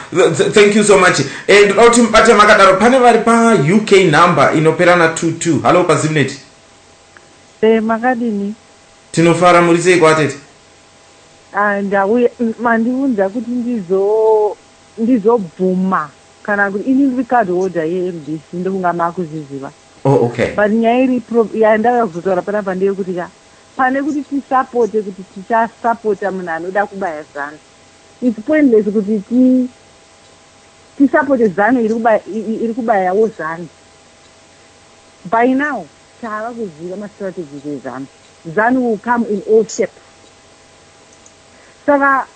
A: thank you so much. And ultimately, makadaro pane vari pa UK number inoperana 22. Hello Pazimnet.
L: Makadini.
A: Tinofara muri sei kwatete?
L: And mandiunza kuti ndizobvuma kana kuti ini ndiri card holder yeMDC ndokunga makuziziva.
A: Oh, okay.
L: But nyaya iri yandakazotaura panapa ndeyekuti pane kuti tisapote kuti tichasapota munhu anoda kubaya zano. It's pointless kuti tisapote zano iri kubayawo zano. By now, tava kuziva ma-strategies ezano. Zano will come in all shapes. Saka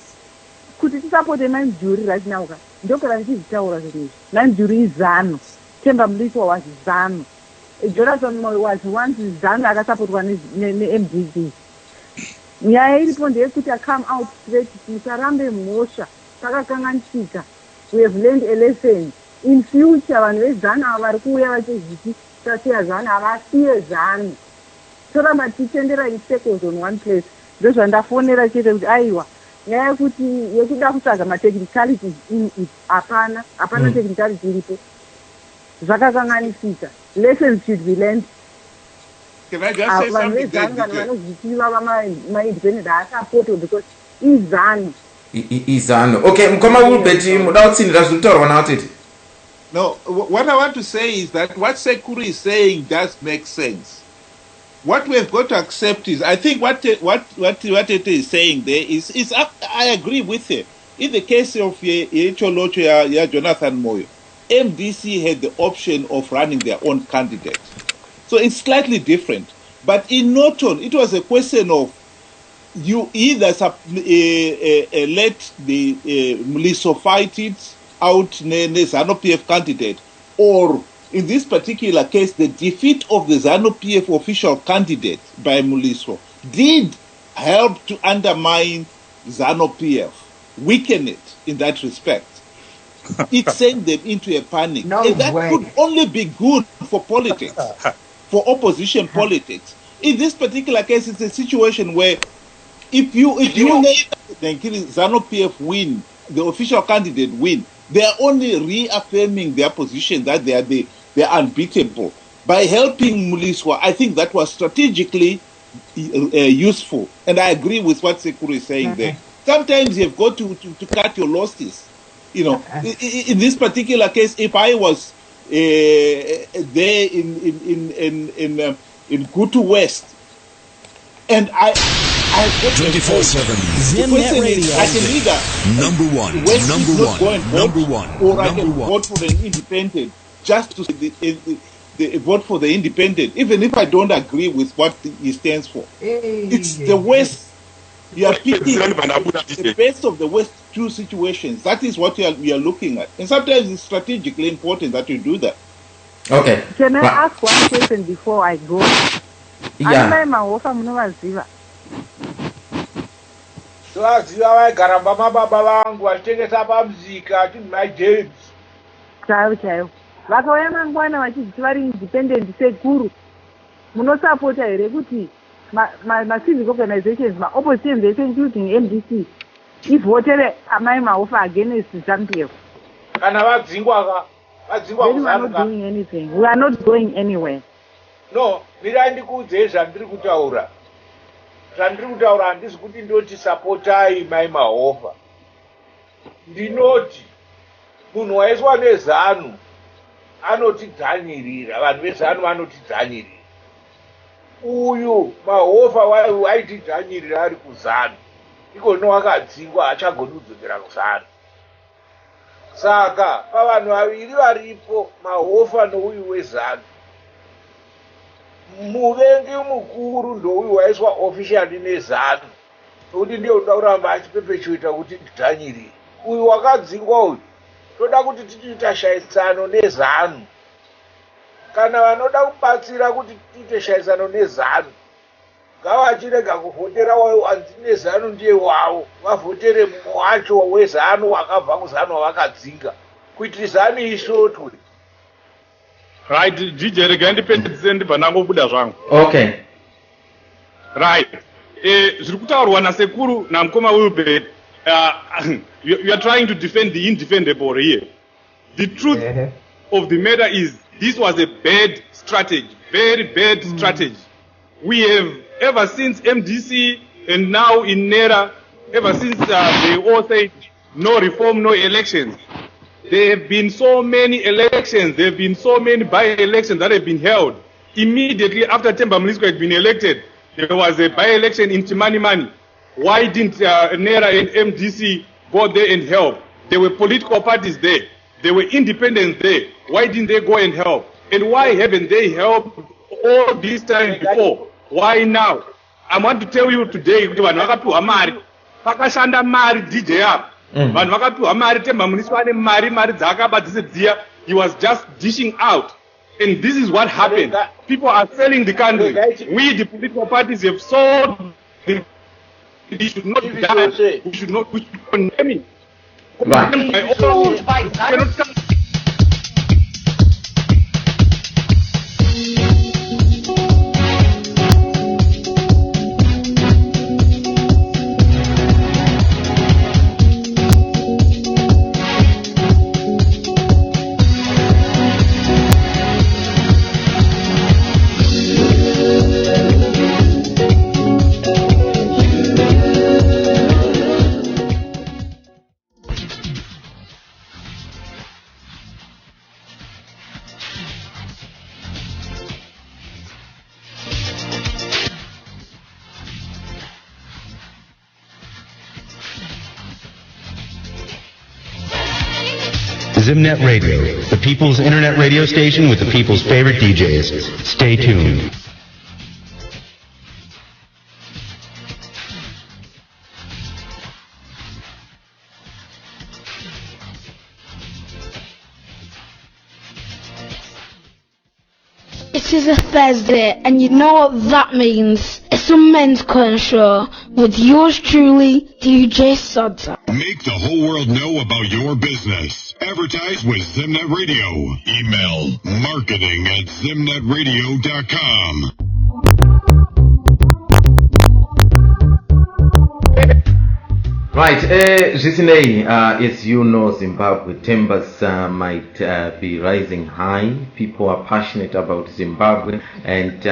L: kuti tisapote Nanjuri right now ndokora ndichizitaura zvinhu. Nanjuri izano. Temba Mliswa was zano. Jonathan Moyo was once zano akasapotwa ne-MDC. Nyaya iripo ndeyekuti come out straight musarambe mhosva takakanganisika. We have learned a lesson. In future vanhu vezano ava vari kuuya vachizviti tasiya zano havasiye zano. Toramba tichitendera in circles on one place. Ndozvandafonera chete kuti aiwa nyaya yekuda kutsvaga matechnicalities in it hapana technicality iripo. Zvakakanganisika. Lessons should be learned.
B: Can I just say something there?
L: Because
A: izano. Okay, mkoma ulbeti muda utsinira zvinotaurwa navatete.
B: No, what I want to say is that what Sekuru is saying does make sense. What we've got to accept is, I think what it is saying there is I agree with it. In the case of Jonathan Moyo, MDC had the option of running their own candidate. So it's slightly different. But in Norton, it was a question of you either let the Mliswa fight it out ZANU-PF candidate, or in this particular case, the defeat of the ZANU-PF official candidate by Mliswa did help to undermine ZANU-PF, weaken it in that respect. It sent them into a panic. And that could only be good for politics, for opposition politics. In this particular case, it's a situation where if you let ZANU-PF win, the official candidate win, they are only reaffirming their position that they are unbeatable. By helping Mliswa, I think that was strategically useful. And I agree with what Sekuru is saying there. Sometimes you've got to cut your losses. You know, in this particular case, if I was there in Gutu West, and I
G: 24/7 Zimnet Radio.
B: I can either
H: number one,
B: or I can vote for an independent just to vote for the independent, even if I don't agree with what he stands for. It's the West. You are picking the best of the West two situations. That is what we are looking at. And sometimes it's strategically important that you do that.
A: Okay.
L: Can I ask one question before I go?
A: Yeah.
F: Vaziva vaigara baba vangu vachitengesa pamuzika achiti majames.
L: Chaivo. Vakauya mangwana vachiziti vari independent Sekuru. Munosapota here kuti ma-civic organizations, ma-opposition, including MDC, ivotere amai maofa against ZANU-PF.
F: Kana vadzingwa
L: Then we are not doing anything. We are not going anywhere.
F: No, mirai ndikuudzei zvandiri kutaura. Zvandiri kutaura handisi kuti ndoti sapotai mai maofa. Ndinoti munhu waiswa nezanu anotidzvanyirira, vanhu vezanu vanotidzvanyirira. Uyu mahofa waitidzvanyirira ari kuzanu. Iko wakadzingwa achagoni kudzokera kuzanu. Saka pavanhu vaviri varipo, mahofa nouyu wezanu. Muvengi mukuru ndouyu waiswa officially nezanu. Nokuti ndiye unoda kuramba achipepechuita kuti tidzvanyirire. Uyu wakadzingwa uyu toda kuti tichiita shaisano nezanu. Kana vanoda kubatsira kuti tiite shaisano nezanu, ngavachirega kuvhotera wanzi nezanu ndiye wavo, vavhotere mumwe wacho wezanu wakabva kuzanu wavakadzinga, kuitira zanu ishotwe.
K: Right, DJ rega ndipendise ndibva nangobuda zvangu.
A: Okay.
K: Right. Zviri kutaurwa naSekuru namukoma Wilbert, you are trying to defend the indefendable here. The truth of the matter is this was a bad strategy, very bad strategy. We have, ever since MDC and now in NERA, ever since they all said no reform, no elections, There have been so many elections, there have been so many by-elections that have been held. Immediately after Temba Mliswa had been elected, there was a by-election in Chimanimani. Why didn't NERA and MDC go there and help? There were political parties there. There were independents there. Why didn't they go and help? And why haven't they helped all this time before? Why now? I want to tell you today, pakashanda mari DJ up. Vanhu vakapiwa mari Temba Mliswa ane mari dzakabadzise he was just dishing out. And this is what happened. People are selling the country. We, the political parties, have sold the. It should not be done. We should condemn it.
M: Zimnet Radio, the people's internet radio station with the people's favorite DJs. Stay tuned.
I: It is a Thursday, and you know what that means. It's a men's corner show with yours truly, DJ Sodza.
H: Make the whole world know about your business. Advertise with Zimnet Radio. Email marketing@zimnetradio.com.
A: Right, Jisinei, as you know, Zimbabwe timbers might be rising high. People are passionate about Zimbabwe, and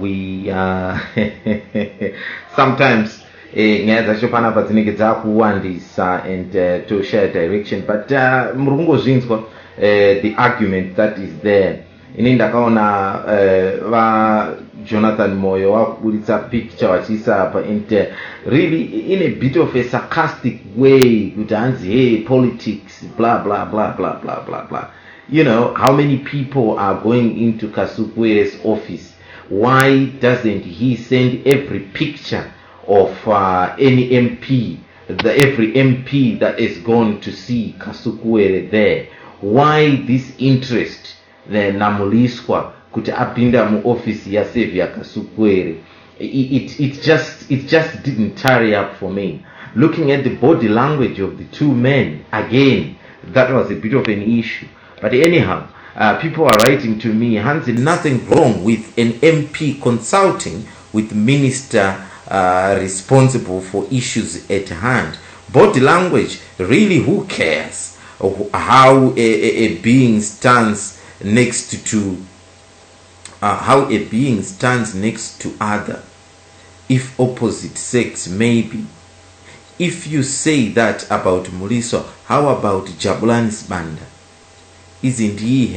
A: we sometimes nyaza panapa dzinenge dzakuwandisa and to share direction, but murungozvinzwa the argument that is there. Ini ndakaona va Jonathan Moyo wakuburitsa picture vachisa apa, and really in a bit of a sarcastic way kuti hanzi hey politics blah blah blah blah blah blah blah. You know how many people are going into Kasukuwere's office? Why doesn't he send every picture of any MP, every MP that is gone to see Kasukuwere there? Why this interest the Mliswa kuti apinda mu office ya Sevia Kasukuwere? It just didn't tarry up for me. Looking at the body language of the two men, again, that was a bit of an issue. But anyhow, people are writing to me, Hansi, nothing wrong with an MP consulting with minister responsible for issues at hand. Body language, really, who cares how a being stands next to other, if opposite sex, maybe. If you say that about Mliswa, how about Jabulani's banda? Isn't he